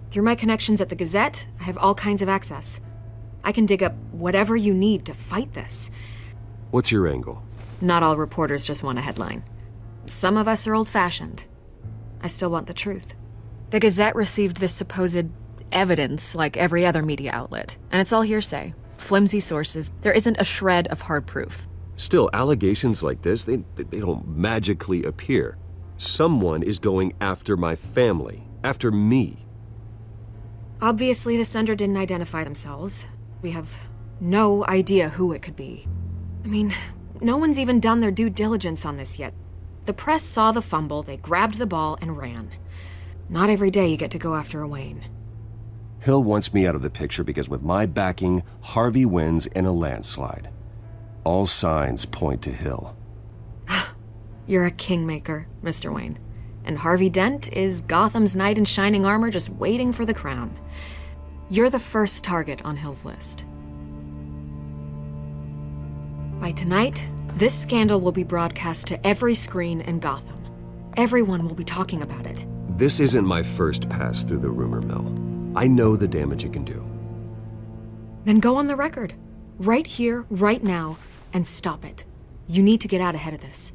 Through my connections at the Gazette, I have all kinds of access. I can dig up whatever you need to fight this. What's your angle? Not all reporters just want a headline. Some of us are old-fashioned. I still want the truth. The Gazette received this supposed evidence like every other media outlet, and it's all hearsay. Flimsy sources. There isn't a shred of hard proof. Still, allegations like this, they don't magically appear. Someone is going after my family, after me. Obviously, the sender didn't identify themselves. We have no idea who it could be. I mean, no one's even done their due diligence on this yet. The press saw the fumble, they grabbed the ball and ran. Not every day you get to go after a Wayne. Hill wants me out of the picture because with my backing, Harvey wins in a landslide. All signs point to Hill. You're a kingmaker, Mr. Wayne. And Harvey Dent is Gotham's knight in shining armor just waiting for the crown. You're the first target on Hill's list. By tonight, this scandal will be broadcast to every screen in Gotham. Everyone will be talking about it. This isn't my first pass through the rumor mill. I know the damage it can do. Then go on the record. Right here, right now, and stop it. You need to get out ahead of this.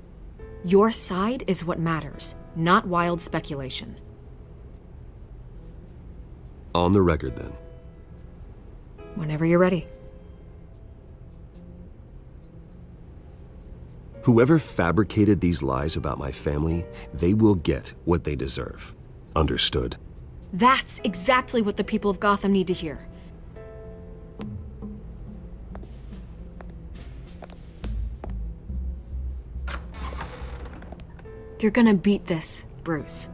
Your side is what matters, not wild speculation. On the record, then. Whenever you're ready. Whoever fabricated these lies about my family, they will get what they deserve. Understood? That's exactly what the people of Gotham need to hear. You're gonna beat this, Bruce.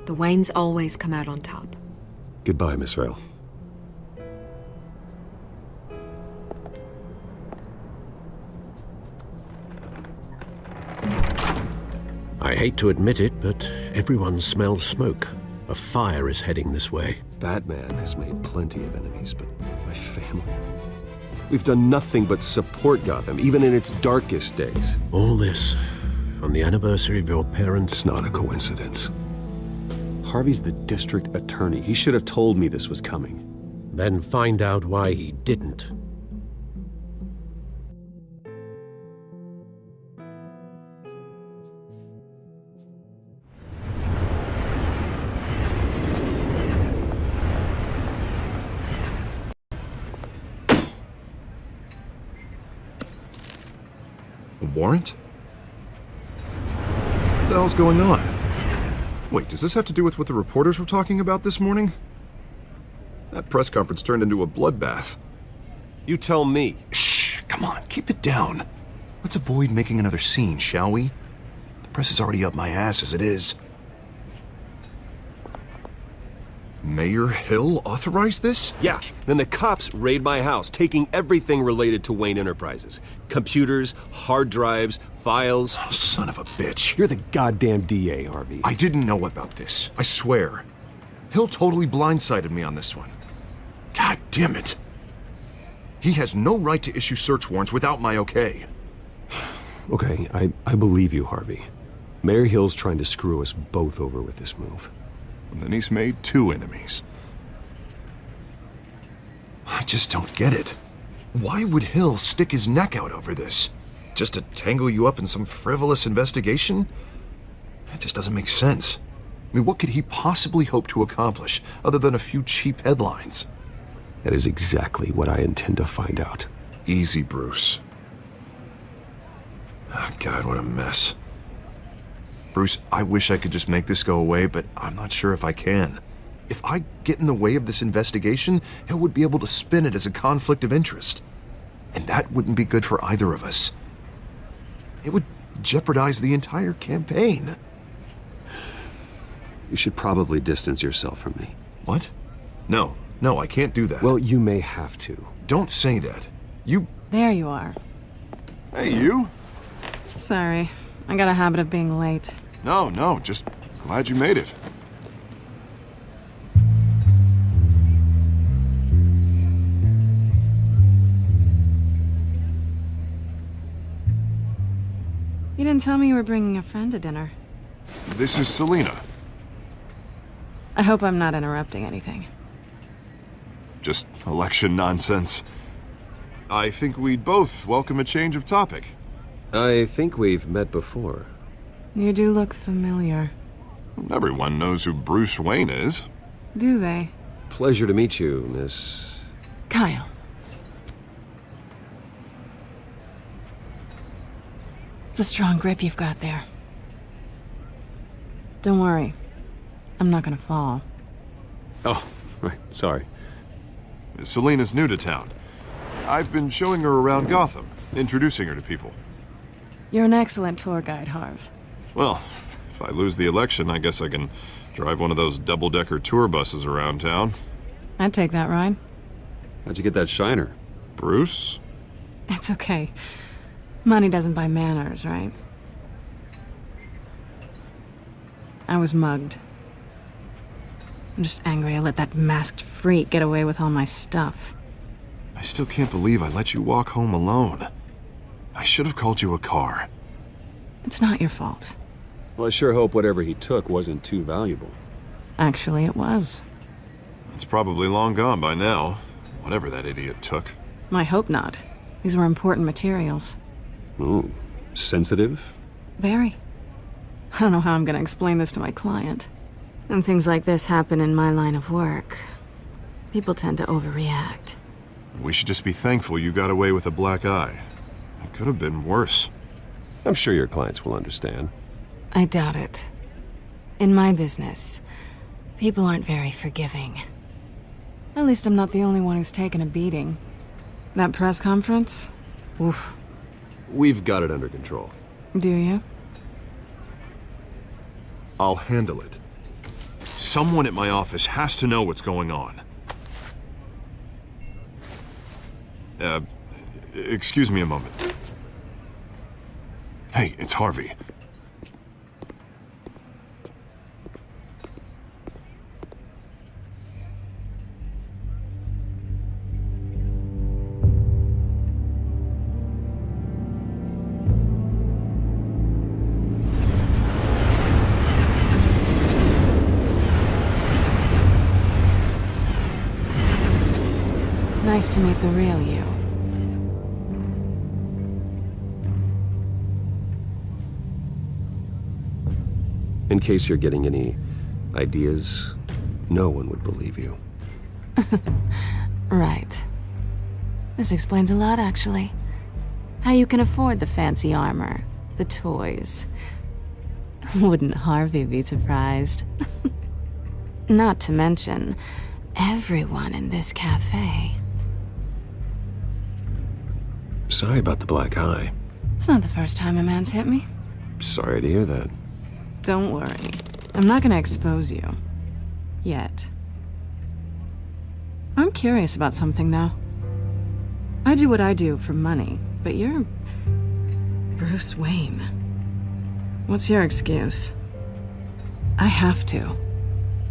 The Waynes always come out on top. Goodbye, Miss Vale. I hate to admit it, but everyone smells smoke. A fire is heading this way. Batman has made plenty of enemies, but my family... We've done nothing but support Gotham, even in its darkest days. All this on the anniversary of your parents'... It's not a coincidence. Harvey's the district attorney. He should have told me this was coming. Then find out why he didn't. Warrant? What the hell's going on? Wait, does this have to do with what the reporters were talking about this morning? That press conference turned into a bloodbath. You tell me. Shh, come on, keep it down. Let's avoid making another scene, shall we? The press is already up my ass as it is. Mayor Hill authorized this? Yeah, then the cops raid my house, taking everything related to Wayne Enterprises. Computers, hard drives, files. Oh, son of a bitch. You're the goddamn DA, Harvey. I didn't know about this, I swear. Hill totally blindsided me on this one. God damn it. He has no right to issue search warrants without my okay. Okay, I believe you, Harvey. Mayor Hill's trying to screw us both over with this move. And then he's made 2 enemies. I just don't get it. Why would Hill stick his neck out over this? Just to tangle you up in some frivolous investigation? That just doesn't make sense. I mean, what could he possibly hope to accomplish other than a few cheap headlines? That is exactly what I intend to find out. Easy, Bruce. Oh, God, what a mess. Bruce, I wish I could just make this go away, but I'm not sure if I can. If I get in the way of this investigation, Hill would be able to spin it as a conflict of interest. And that wouldn't be good for either of us. It would jeopardize the entire campaign. You should probably distance yourself from me. What? No, I can't do that. Well, you may have to. Don't say that. There you are. Hey, you? Sorry, I got a habit of being late. No, just glad you made it. You didn't tell me you were bringing a friend to dinner. This is Selina. I hope I'm not interrupting anything. Just election nonsense. I think we'd both welcome a change of topic. I think we've met before. You do look familiar. Everyone knows who Bruce Wayne is. Do they? Pleasure to meet you, Miss... Kyle. It's a strong grip you've got there. Don't worry. I'm not gonna fall. Oh, right, sorry. Selina's new to town. I've been showing her around Gotham, introducing her to people. You're an excellent tour guide, Harv. Well, if I lose the election, I guess I can drive one of those double-decker tour buses around town. I'd take that ride. How'd you get that shiner? Bruce? It's okay. Money doesn't buy manners, right? I was mugged. I'm just angry I let that masked freak get away with all my stuff. I still can't believe I let you walk home alone. I should have called you a car. It's not your fault. Well, I sure hope whatever he took wasn't too valuable. Actually, it was. It's probably long gone by now, whatever that idiot took. I hope not. These were important materials. Ooh, sensitive? Very. I don't know how I'm gonna explain this to my client. And things like this happen in my line of work. People tend to overreact. We should just be thankful you got away with a black eye. It could have been worse. I'm sure your clients will understand. I doubt it. In my business, people aren't very forgiving. At least I'm not the only one who's taken a beating. That press conference? Oof. We've got it under control. Do you? I'll handle it. Someone at my office has to know what's going on. Excuse me a moment. Hey, it's Harvey. Nice to meet the real you. In case you're getting any ideas, no one would believe you. Right. This explains a lot, actually. How you can afford the fancy armor, the toys. Wouldn't Harvey be surprised? Not to mention, everyone in this cafe. Sorry about the black eye. It's not the first time a man's hit me. Sorry to hear that. Don't worry. I'm not gonna expose you. Yet. I'm curious about something, though. I do what I do for money, but you're... Bruce Wayne. What's your excuse? I have to.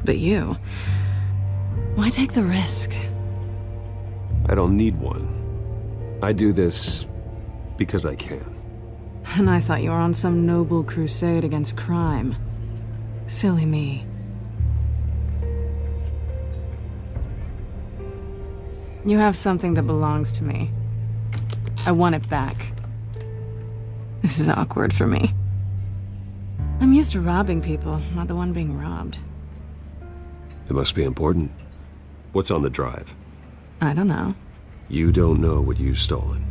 But you... Why take the risk? I don't need one. I do this because I can. And I thought you were on some noble crusade against crime. Silly me. You have something that belongs to me. I want it back. This is awkward for me. I'm used to robbing people, not the one being robbed. It must be important. What's on the drive? I don't know. You don't know what you've stolen.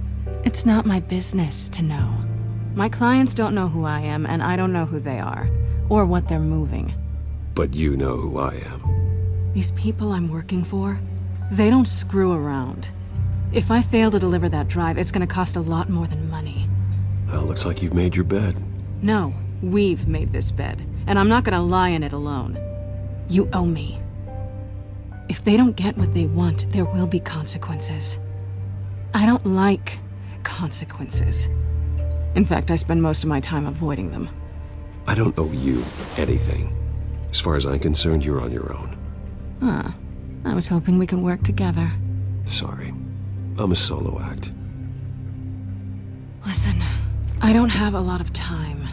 It's not my business to know. My clients don't know who I am, and I don't know who they are, or what they're moving. But you know who I am. These people I'm working for, they don't screw around. If I fail to deliver that drive, it's gonna cost a lot more than money. Well, looks like you've made your bed. No, we've made this bed, and I'm not gonna lie in it alone. You owe me. If they don't get what they want, there will be consequences. I don't like consequences. In fact, I spend most of my time avoiding them. I don't owe you anything. As far as I'm concerned, you're on your own. Huh. I was hoping we could work together. Sorry. I'm a solo act. Listen, I don't have a lot of time.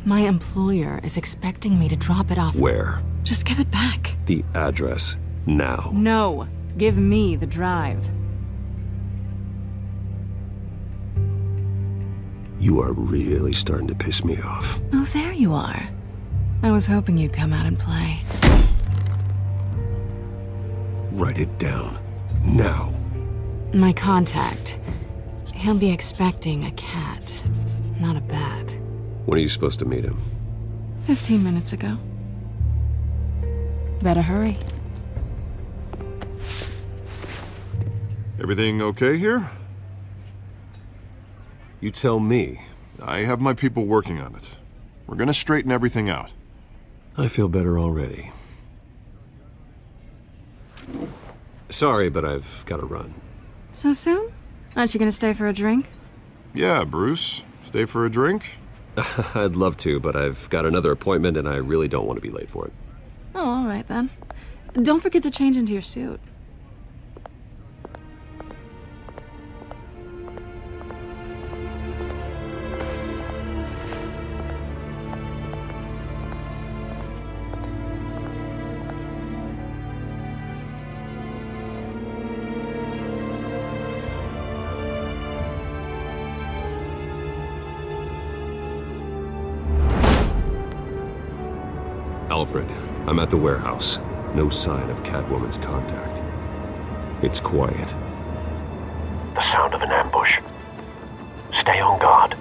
My employer is expecting me to drop it off. Where? Just give it back. The address, now. No. Give me the drive. You are really starting to piss me off. Oh, there you are. I was hoping you'd come out and play. Write it down. Now. My contact. He'll be expecting a cat, not a bat. When are you supposed to meet him? 15 minutes ago. Better hurry. Everything okay here? You tell me. I have my people working on it. We're gonna straighten everything out. I feel better already. Sorry, but I've got to run. So soon? Aren't you gonna stay for a drink? Yeah, Bruce. Stay for a drink? I'd love to, but I've got another appointment and I really don't want to be late for it. Oh, all right then. Don't forget to change into your suit. Alfred, I'm at the warehouse. No sign of Catwoman's contact. It's quiet. The sound of an ambush. Stay on guard.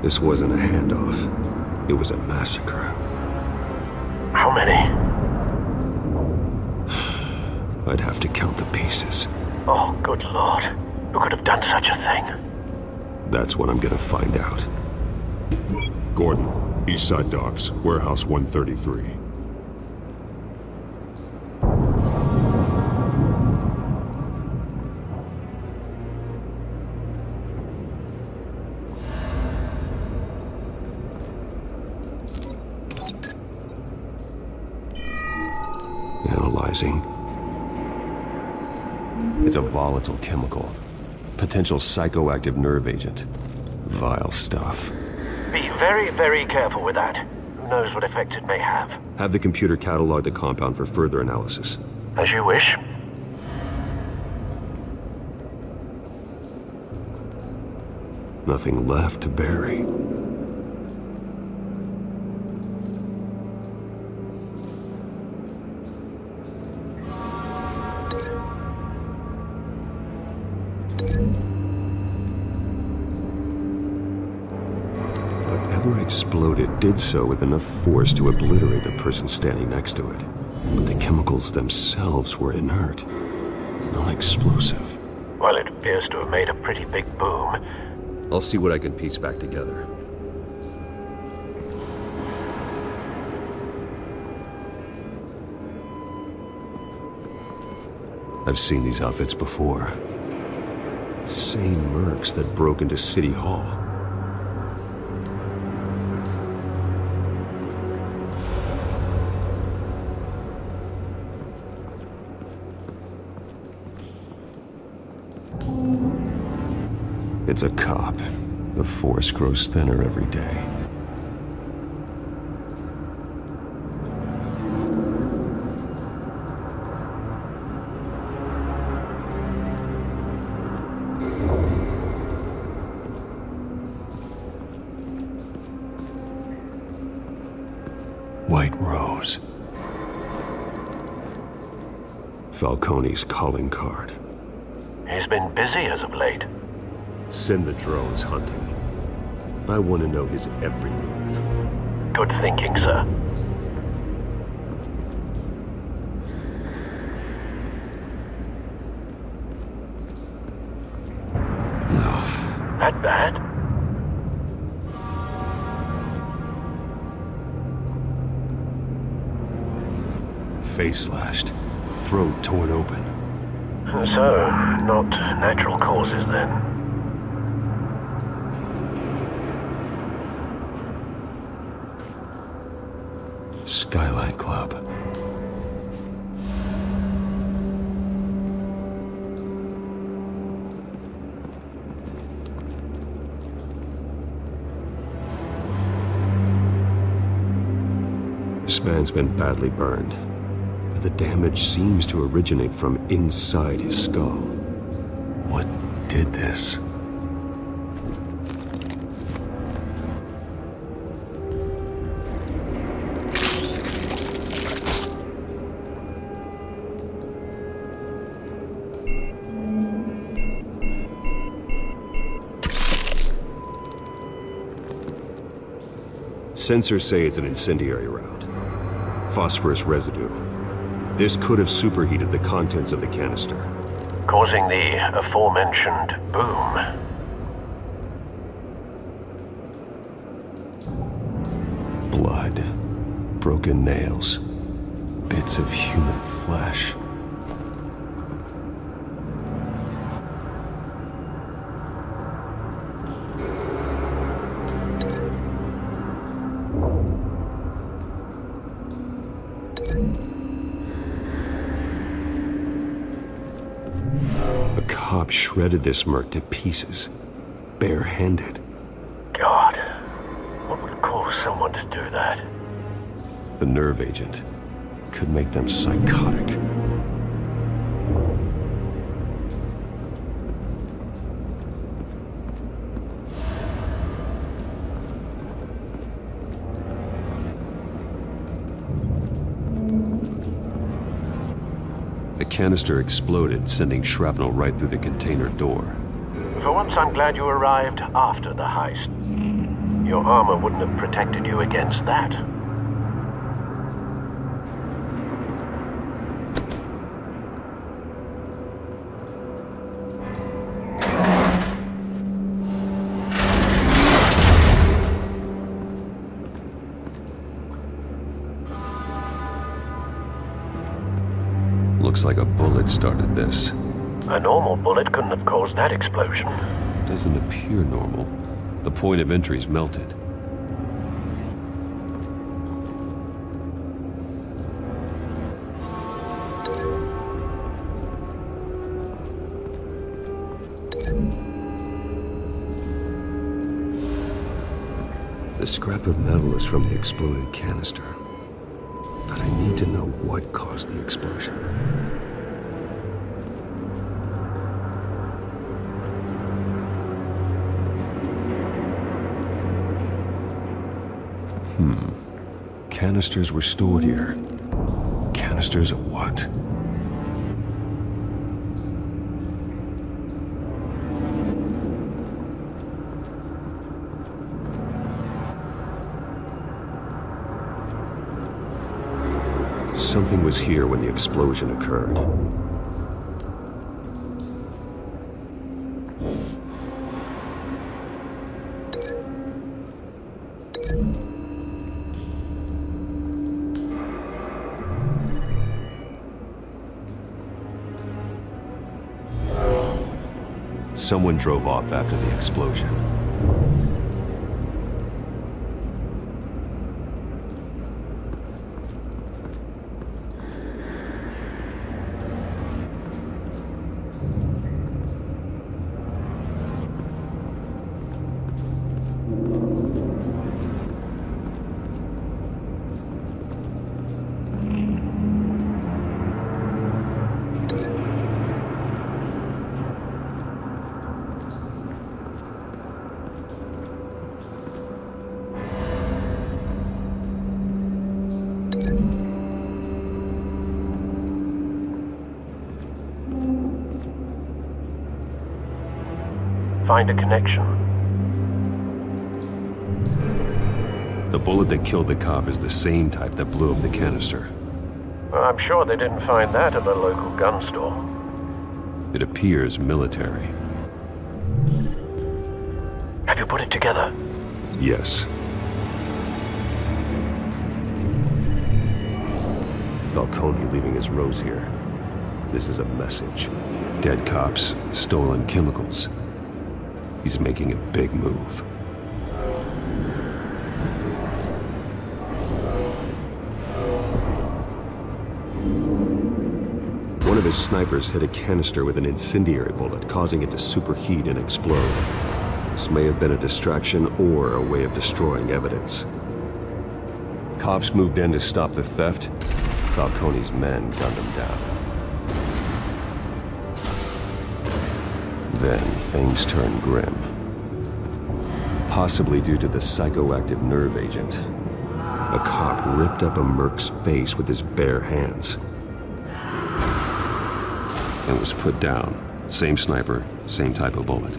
This wasn't a handoff. It was a massacre. How many? I'd have to count the pieces. Oh, good lord. Who could have done such a thing? That's what I'm gonna find out. Gordon, Eastside Docks, Warehouse 133. Analyzing. It's a volatile chemical. Potential psychoactive nerve agent. Vile stuff. Be very, very careful with that. Who knows what effect it may have. Have the computer catalog the compound for further analysis. As you wish. Nothing left to bury. Whatever exploded did so with enough force to obliterate the person standing next to it. But the chemicals themselves were inert, non-explosive. Well, it appears to have made a pretty big boom. I'll see what I can piece back together. I've seen these outfits before. Same mercs that broke into City Hall. It's a cop. The force grows thinner every day. White Rose. Falcone's calling card. He's been busy as of late. Send the drones hunting. I want to know his every move. Good thinking, sir. That bad? Face slashed, throat torn open. So, not natural causes then. Skyline Club. This man's been badly burned. The damage seems to originate from inside his skull. What did this? Sensors say it's an incendiary route. Phosphorus residue. This could have superheated the contents of the canister, causing the aforementioned boom. Blood, broken nails, bits of human flesh. Shredded this merc to pieces, barehanded. God, what would cause someone to do that? The nerve agent could make them psychotic. The canister exploded, sending shrapnel right through the container door. For once, I'm glad you arrived after the heist. Your armor wouldn't have protected you against that. Looks like a bullet started this. A normal bullet couldn't have caused that explosion. Doesn't appear normal. The point of entry's melted. The scrap of metal is from the exploded canister. But I need to know what caused the explosion. Canisters were stored here. Canisters of what? Something was here when the explosion occurred. Someone drove off after the explosion. Find a connection. The bullet that killed the cop is the same type that blew up the canister. Well, I'm sure they didn't find that at the local gun store. It appears military. Have you put it together? Yes. Falcone leaving his rose here. This is a message. Dead cops, stolen chemicals. He's making a big move. One of his snipers hit a canister with an incendiary bullet, causing it to superheat and explode. This may have been a distraction or a way of destroying evidence. Cops moved in to stop the theft. Falcone's men gunned him down. Then things turned grim. Possibly due to the psychoactive nerve agent. A cop ripped up a merc's face with his bare hands. And was put down. Same sniper, same type of bullet.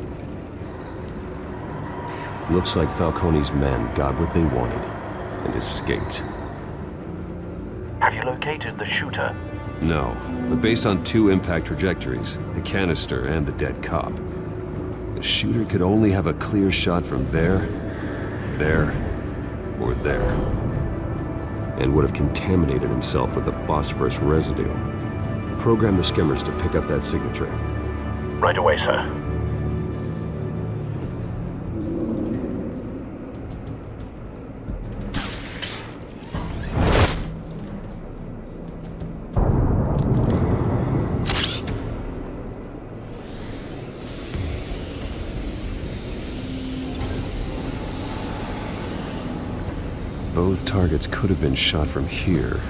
Looks like Falcone's men got what they wanted and escaped. Have you located the shooter? No, but based on two impact trajectories, the canister and the dead cop, the shooter could only have a clear shot from there, or there, and would have contaminated himself with the phosphorus residue. Program the skimmers to pick up that signature. Right away, sir. Both targets could have been shot from here,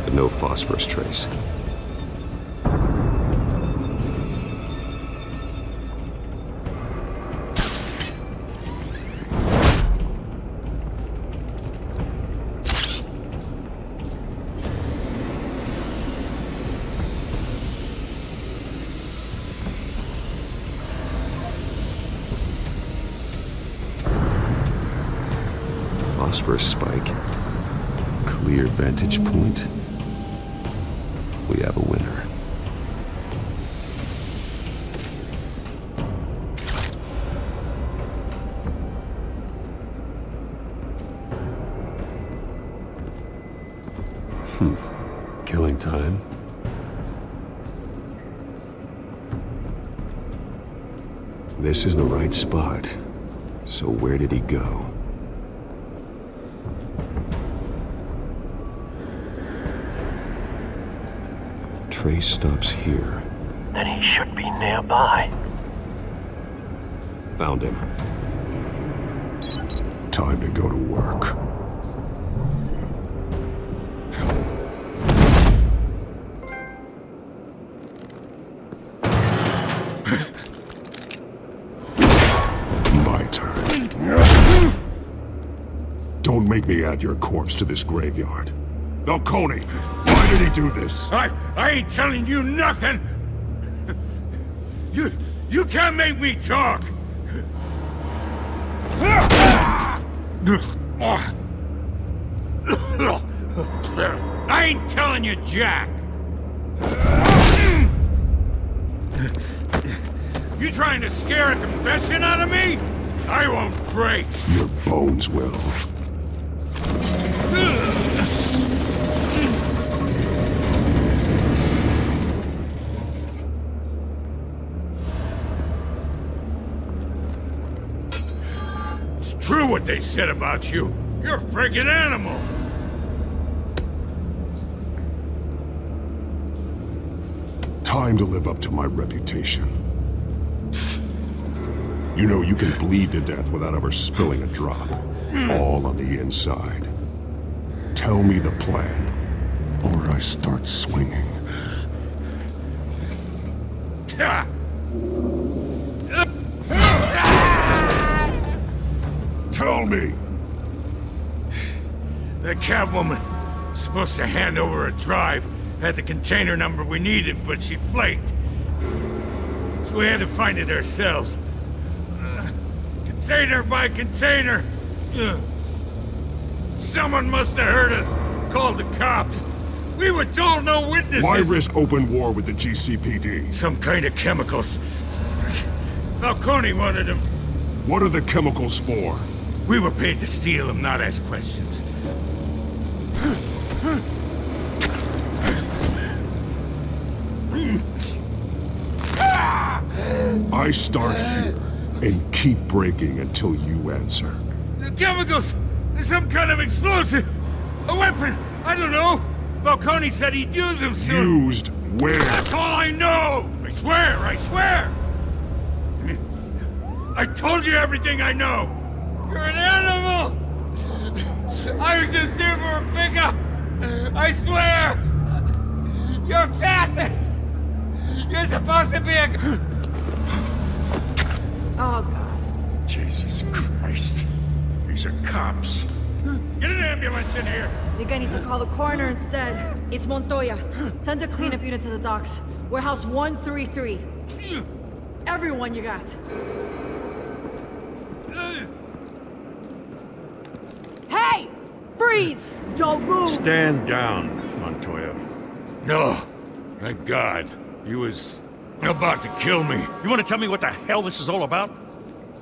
but no phosphorus trace. Phosphorus spike. Clear vantage point. We have a winner. Killing time. This is the right spot. So where did he go? Trace stops here. Then he should be nearby. Found him. Time to go to work. My turn. Don't make me add your corpse to this graveyard. Falcone, why did he do this? I ain't telling you nothing! You can't make me talk! I ain't telling you jack! You trying to scare a confession out of me? I won't break! Your bones will. True what they said about you. You're a friggin' animal. Time to live up to my reputation. You know you can bleed to death without ever spilling a drop. All on the inside. Tell me the plan, or I start swinging. Tell me! The Catwoman Supposed to hand over a drive. Had the container number we needed, but she flaked. So we had to find it ourselves. Container by container. Someone must have heard us. Called the cops. We were told no witnesses. Why risk open war with the GCPD? Some kind of chemicals. Falcone wanted them. What are the chemicals for? We were paid to steal them, not ask questions. I start here and keep breaking until you answer. The chemicals! There's some kind of explosive! A weapon! I don't know! Falcone said he'd use them soon! Used where? That's all I know! I swear! I swear! I told you everything I know! You're an animal! I was just here for a pickup! I swear! You're fat! You're supposed to be a... Oh, God. Jesus Christ. These are cops. Get an ambulance in here! Think I need to call the coroner instead. It's Montoya. Send a cleanup unit to the docks. Warehouse 133. Everyone you got. Hey! Freeze! Don't move! Stand down, Montoya. No. Thank God. He was about to kill me. You want to tell me what the hell this is all about?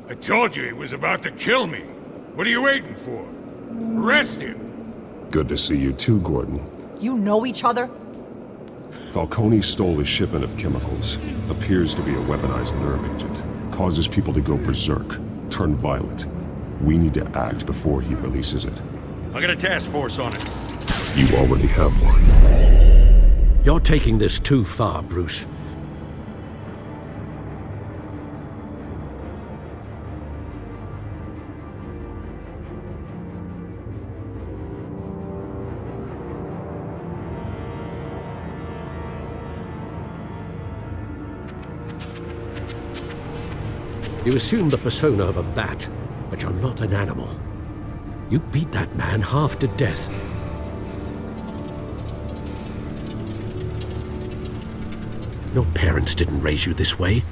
I told you he was about to kill me. What are you waiting for? Arrest him. Good to see you too, Gordon. You know each other? Falcone stole a shipment of chemicals. Appears to be a weaponized nerve agent. Causes people to go berserk, turn violent. We need to act before he releases it. I got a task force on it. You already have one. You're taking this too far, Bruce. You assume the persona of a bat, but you're not an animal. You beat that man half to death. Your parents didn't raise you this way.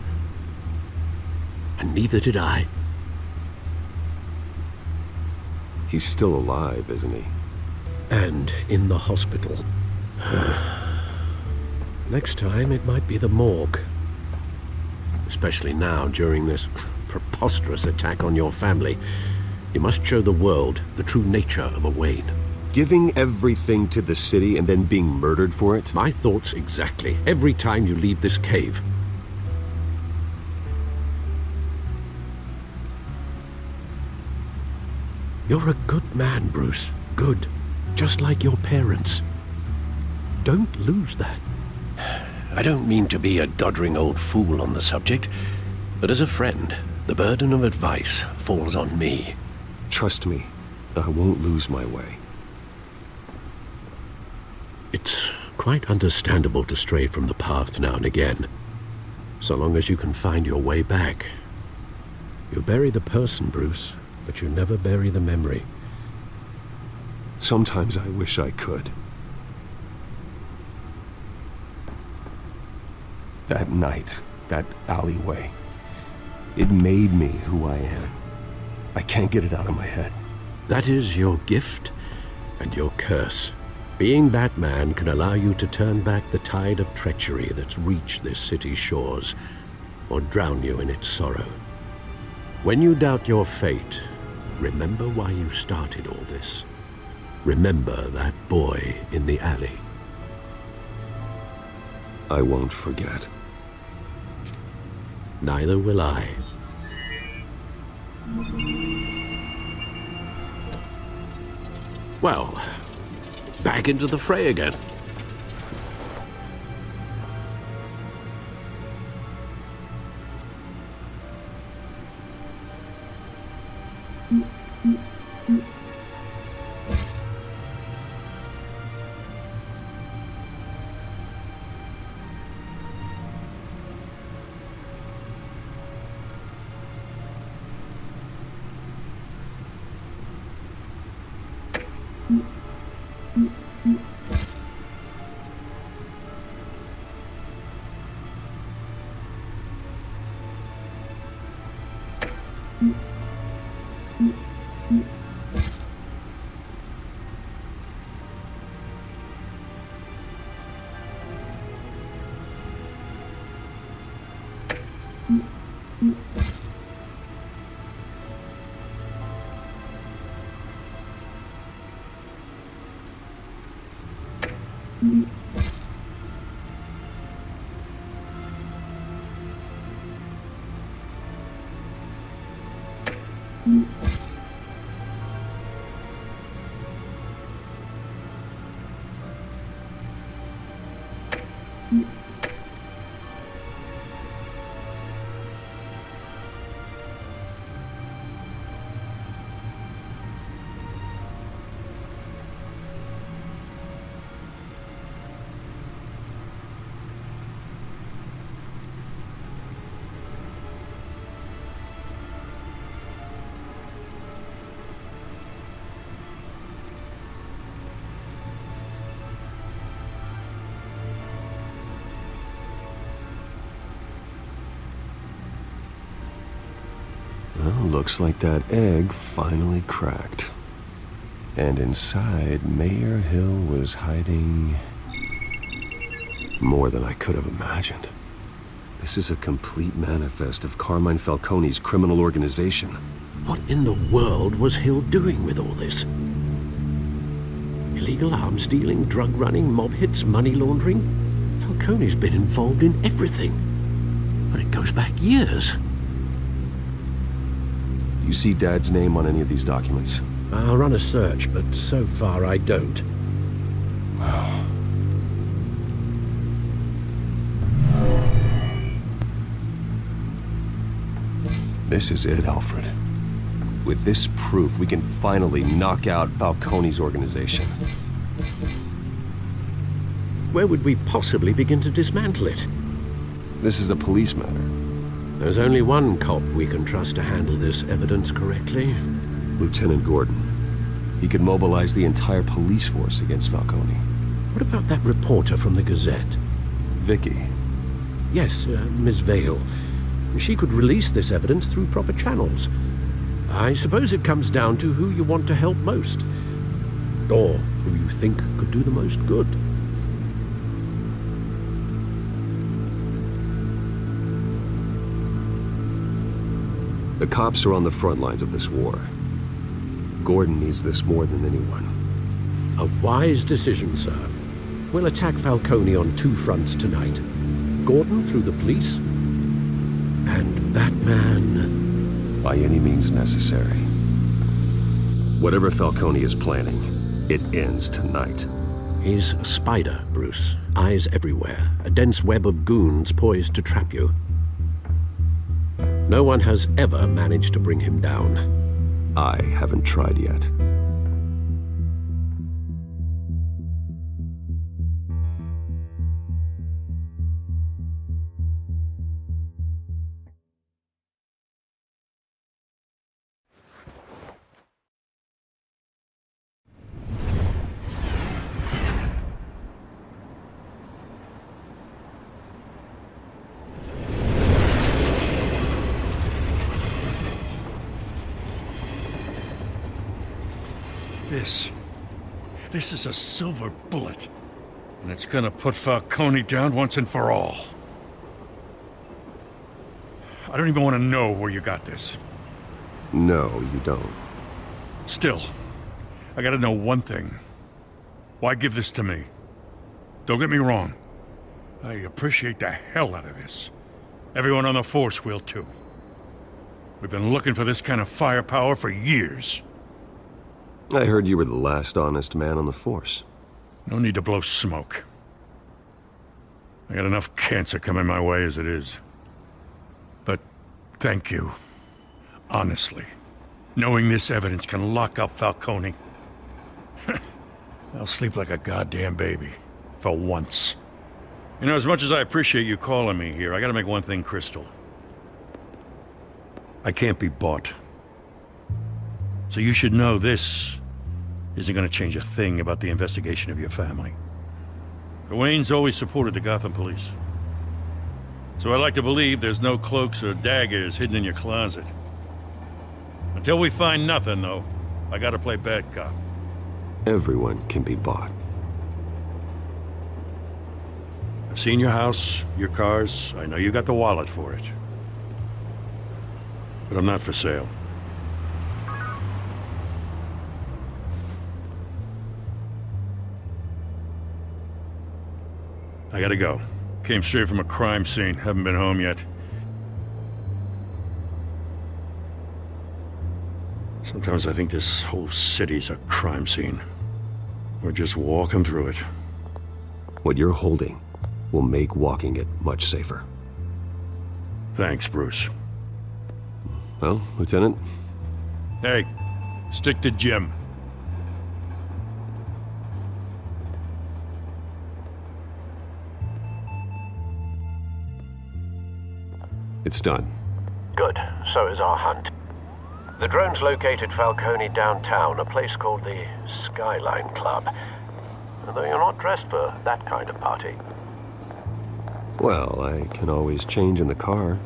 And neither did I. He's still alive, isn't he? And in the hospital. Next time, it might be the morgue. Especially now, during this preposterous attack on your family. You must show the world the true nature of a Wayne. Giving everything to the city and then being murdered for it? My thoughts exactly. Every time you leave this cave. You're a good man, Bruce. Good. Just like your parents. Don't lose that. I don't mean to be a doddering old fool on the subject, but as a friend, the burden of advice falls on me. Trust me, I won't lose my way. It's quite understandable to stray from the path now and again, so long as you can find your way back. You bury the person, Bruce, but you never bury the memory. Sometimes I wish I could. That night, that alleyway, it made me who I am. I can't get it out of my head. That is your gift and your curse. Being Batman can allow you to turn back the tide of treachery that's reached this city's shores, or drown you in its sorrow. When you doubt your fate, remember why you started all this. Remember that boy in the alley. I won't forget. Neither will I. Well, back into the fray again. Well, looks like that egg finally cracked. And inside, Mayor Hill was hiding more than I could have imagined. This is a complete manifest of Carmine Falcone's criminal organization. What in the world was Hill doing with all this? Illegal arms dealing, drug running, mob hits, money laundering? Falcone's been involved in everything. But it goes back years. You see Dad's name on any of these documents? I'll run a search, but so far I don't. This is it, Alfred. With this proof, we can finally knock out Falcone's organization. Where would we possibly begin to dismantle it? This is a police matter. There's only one cop we can trust to handle this evidence correctly. Lieutenant Gordon. He could mobilize the entire police force against Falcone. What about that reporter from the Gazette? Vicky. Yes, Miss Vale. She could release this evidence through proper channels. I suppose it comes down to who you want to help most. Or who you think could do the most good. The cops are on the front lines of this war. Gordon needs this more than anyone. A wise decision, sir. We'll attack Falcone on two fronts tonight. Gordon through the police, and Batman... by any means necessary. Whatever Falcone is planning, it ends tonight. He's a spider, Bruce. Eyes everywhere. A dense web of goons poised to trap you. No one has ever managed to bring him down. I haven't tried yet. This is a silver bullet. And it's gonna put Falcone down once and for all. I don't even want to know where you got this. No, you don't. Still, I gotta know one thing. Why give this to me? Don't get me wrong. I appreciate the hell out of this. Everyone on the force will too. We've been looking for this kind of firepower for years. I heard you were the last honest man on the force. No need to blow smoke. I got enough cancer coming my way as it is. But thank you. Honestly. Knowing this evidence can lock up Falcone. I'll sleep like a goddamn baby. For once. You know, as much as I appreciate you calling me here, I gotta make one thing crystal. I can't be bought. So you should know this isn't gonna change a thing about the investigation of your family. The Waynes always supported the Gotham police. So I like to believe there's no cloaks or daggers hidden in your closet. Until we find nothing, though, I gotta play bad cop. Everyone can be bought. I've seen your house, your cars. I know you got the wallet for it. But I'm not for sale. I gotta go. Came straight from a crime scene. Haven't been home yet. Sometimes I think this whole city's a crime scene. We're just walking through it. What you're holding will make walking it much safer. Thanks, Bruce. Well, Lieutenant? Hey, stick to Jim. It's done. Good. So is our hunt. The drone's located Falcone downtown, a place called the Skyline Club. Though you're not dressed for that kind of party. Well, I can always change in the car.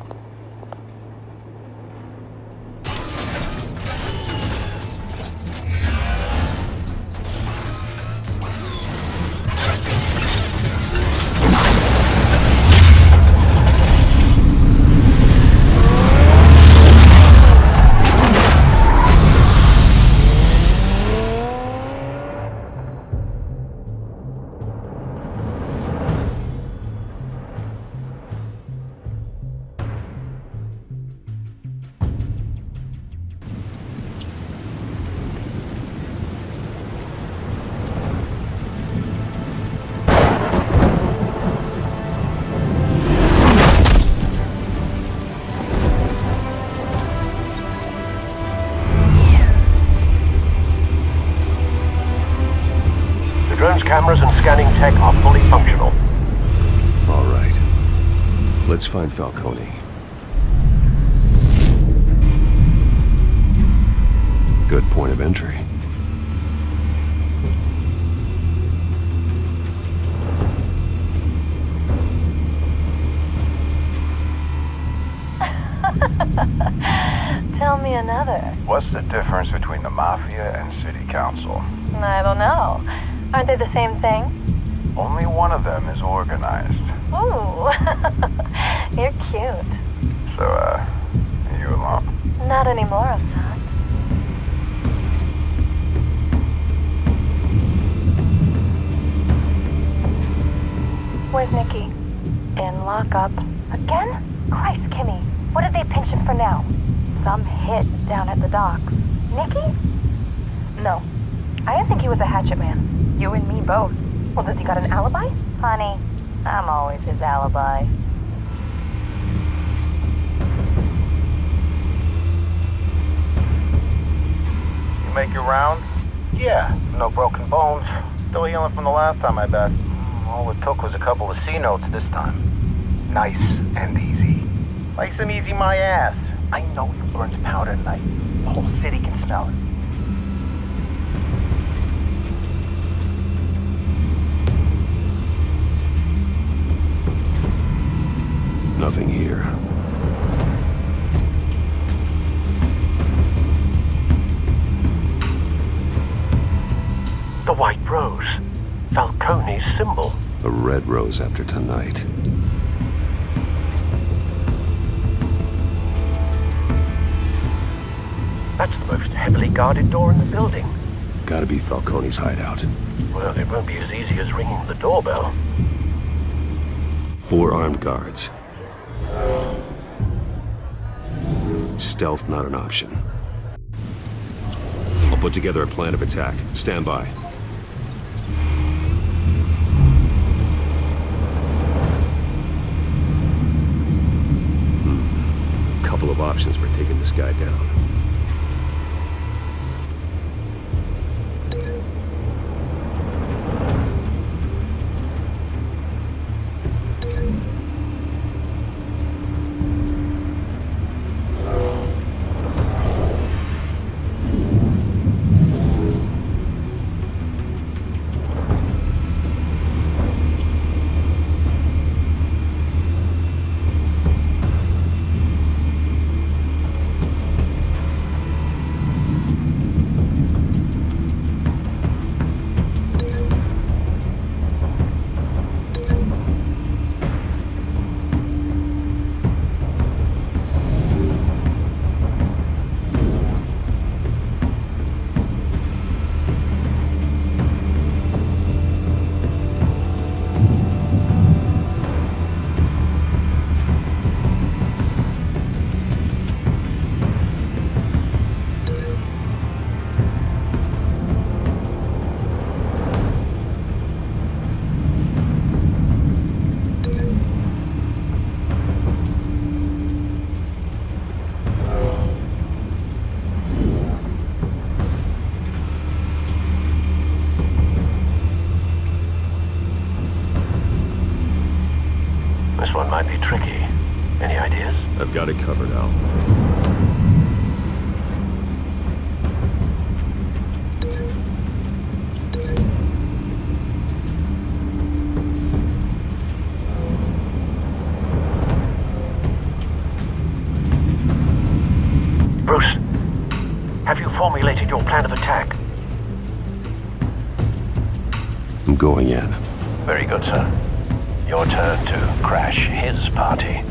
Cameras and scanning tech are fully functional. All right. Let's find Falcone. Good point of entry. Tell me another. What's the difference between the Mafia and City Council? I don't know. Aren't they the same thing? Only one of them is organized. Ooh, you're cute. So, are you alone? Not anymore, I'm not. Where's Nikki? In lockup. Again? Christ, Kimmy. What did they pinch him for now? Some hit down at the docks. Nikki? No. I didn't think he was a hatchet man. You and me both. Well, does he got an alibi? Honey, I'm always his alibi. You make your round? Yeah, no broken bones. Still healing from the last time, I bet. All it took was a couple of C notes this time. Nice and easy. Nice and easy my ass. I know you burned powder tonight. The whole city can smell it. Nothing here. The white rose. Falcone's symbol. A red rose after tonight. That's the most heavily guarded door in the building. Gotta be Falcone's hideout. Well, it won't be as easy as ringing the doorbell. 4 armed guards. Stealth not an option. I'll put together a plan of attack. Stand by. Couple of options for taking this guy down. I'm going in. Very good, sir. Your turn to crash his party.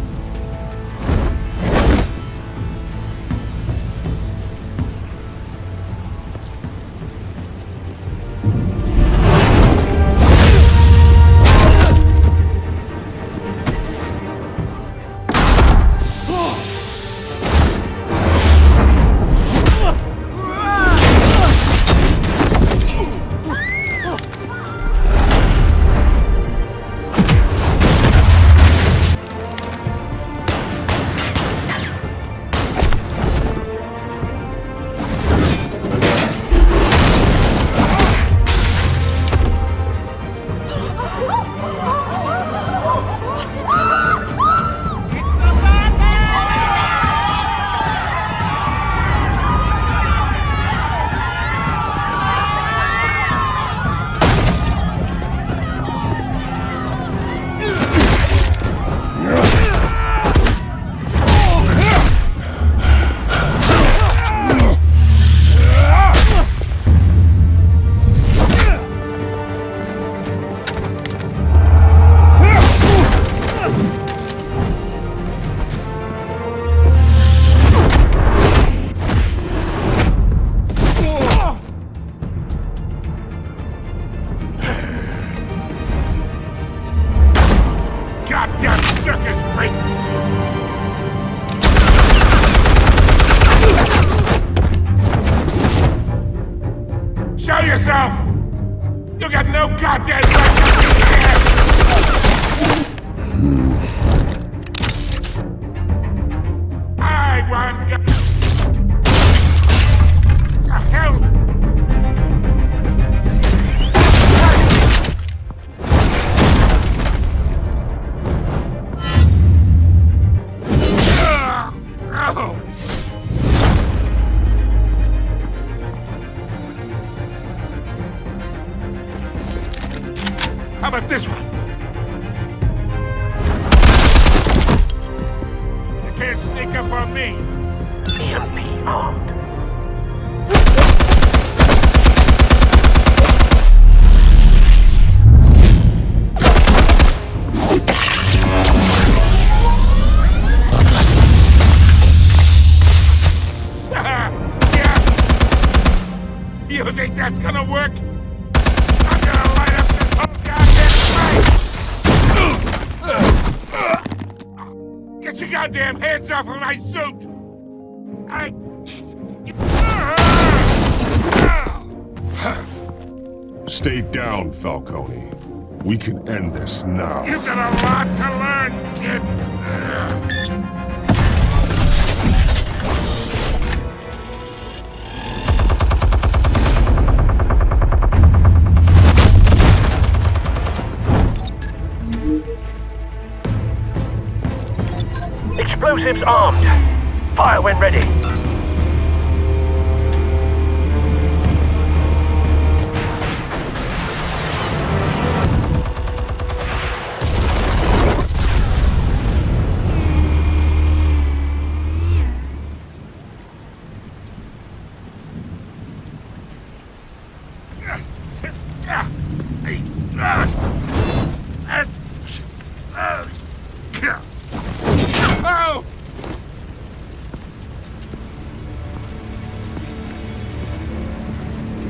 Goddamn circus freak! Show yourself! You got no goddamn right to be here! I want... The hell? How about this one? You can't sneak up on me. EMP armed. Yeah. You think that's gonna work? I'm gonna light up this whole goddamn place! Get your goddamn hands off of my suit! Stay down, Falcone. We can end this now. You got a lot to learn, kid! Explosives armed. Fire when ready.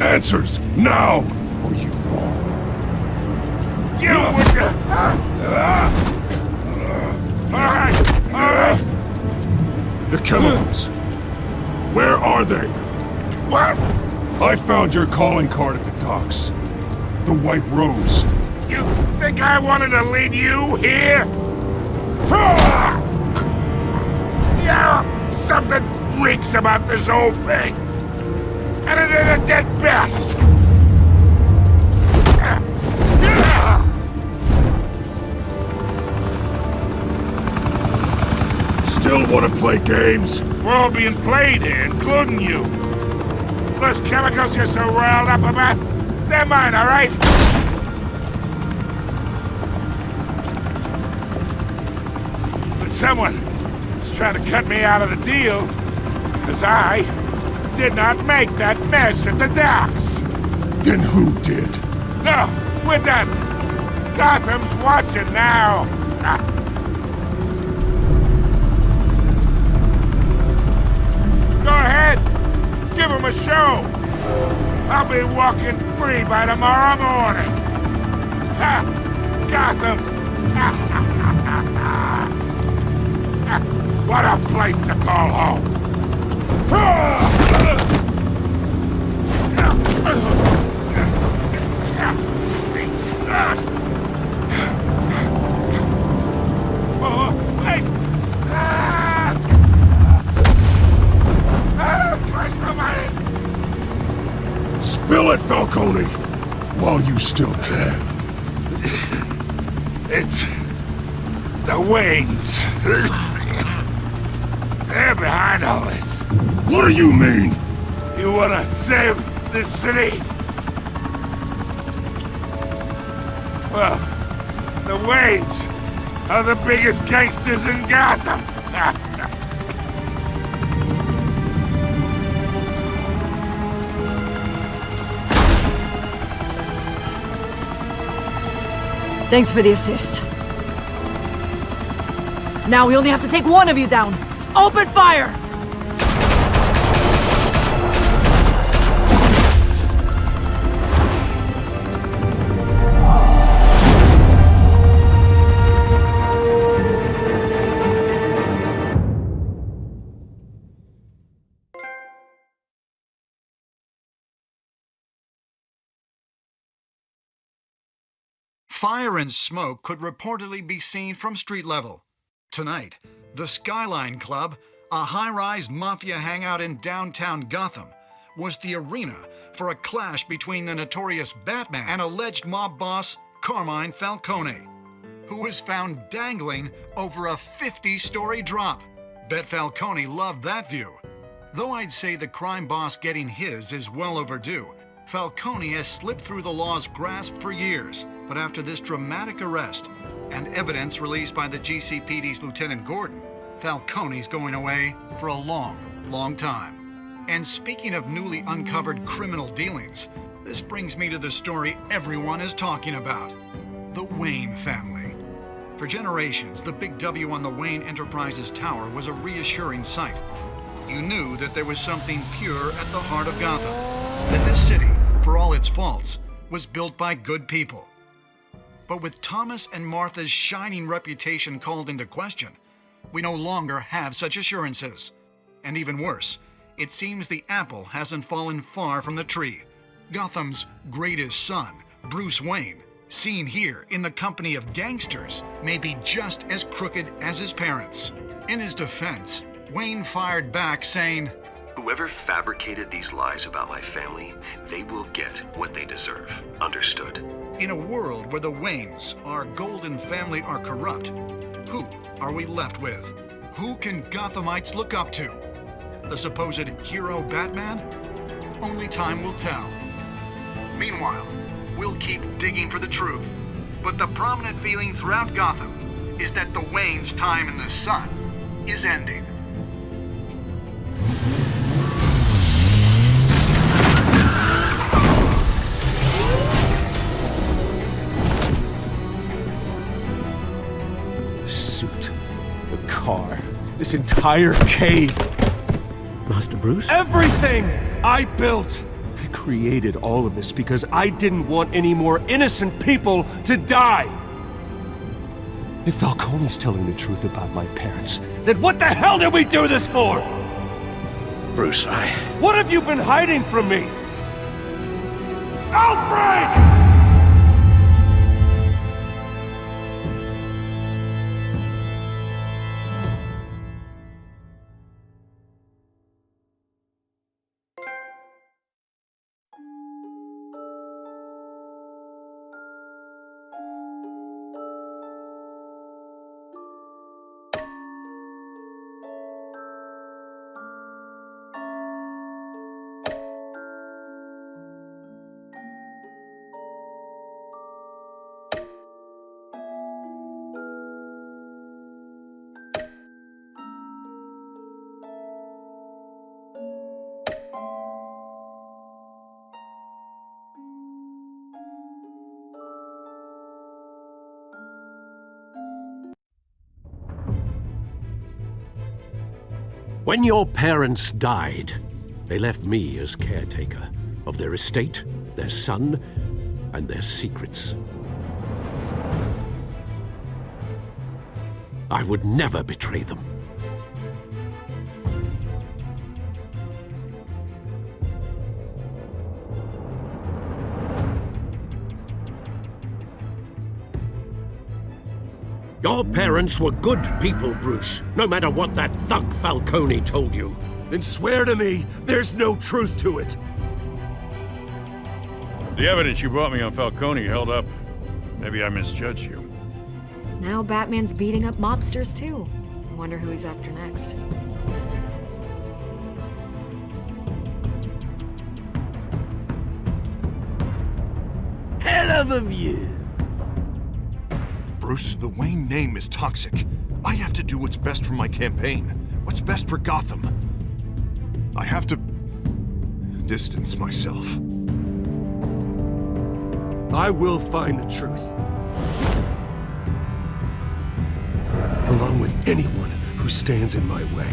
Answers, now, or you fall. You would... Alright! The chemicals. Where are they? What? I found your calling card at the docks. The White Rose. You think I wanted to lead you here? Yeah, something reeks about this whole thing. And it is a dead bat! Still want to play games? We're all being played here, including you. Those chemicals you're so riled up about, they're mine, all right? But someone is trying to cut me out of the deal, because I did not make that mess at the docks. Then who did? No, with them! Gotham's watching now! Go ahead! Give them a show! I'll be walking free by tomorrow morning! Ha! Gotham! What a place to call home! Wait! Christ almighty! Spill it, Falcone! While you still can. It's the Waynes. They're behind all this. What do you mean? You wanna save this city? Well, the Waynes are the biggest gangsters in Gotham. Thanks for the assist. Now we only have to take one of you down. Open fire! Fire and smoke could reportedly be seen from street level. Tonight, the Skyline Club, a high-rise mafia hangout in downtown Gotham, was the arena for a clash between the notorious Batman and alleged mob boss Carmine Falcone, who was found dangling over a 50-story drop. Bet Falcone loved that view. Though I'd say the crime boss getting his is well overdue, Falcone has slipped through the law's grasp for years. But after this dramatic arrest and evidence released by the GCPD's Lieutenant Gordon, Falcone's going away for a long, long time. And speaking of newly uncovered criminal dealings, this brings me to the story everyone is talking about: the Wayne family. For generations, the big W on the Wayne Enterprises Tower was a reassuring sight. You knew that there was something pure at the heart of Gotham, that this city, for all its faults, was built by good people. But with Thomas and Martha's shining reputation called into question, we no longer have such assurances. And even worse, it seems the apple hasn't fallen far from the tree. Gotham's greatest son, Bruce Wayne, seen here in the company of gangsters, may be just as crooked as his parents. In his defense, Wayne fired back saying, "Whoever fabricated these lies about my family, they will get what they deserve. Understood?" In a world where the Waynes, our golden family, are corrupt, who are we left with? Who can Gothamites look up to? The supposed hero Batman? Only time will tell. Meanwhile, we'll keep digging for the truth. But the prominent feeling throughout Gotham is that the Waynes' time in the sun is ending. The car. This entire cave. Master Bruce? Everything I built! I created all of this because I didn't want any more innocent people to die! If Falcone's telling the truth about my parents, then what the hell did we do this for? Bruce, What have you been hiding from me? Alfred! When your parents died, they left me as caretaker of their estate, their son, and their secrets. I would never betray them. Your parents were good people, Bruce, no matter what that thug Falcone told you. Then swear to me there's no truth to it. The evidence you brought me on Falcone held up. Maybe I misjudged you. Now Batman's beating up mobsters too. I wonder who he's after next. Hell of a view. Bruce, the Wayne name is toxic. I have to do what's best for my campaign. What's best for Gotham. I have to distance myself. I will find the truth. Along with anyone who stands in my way.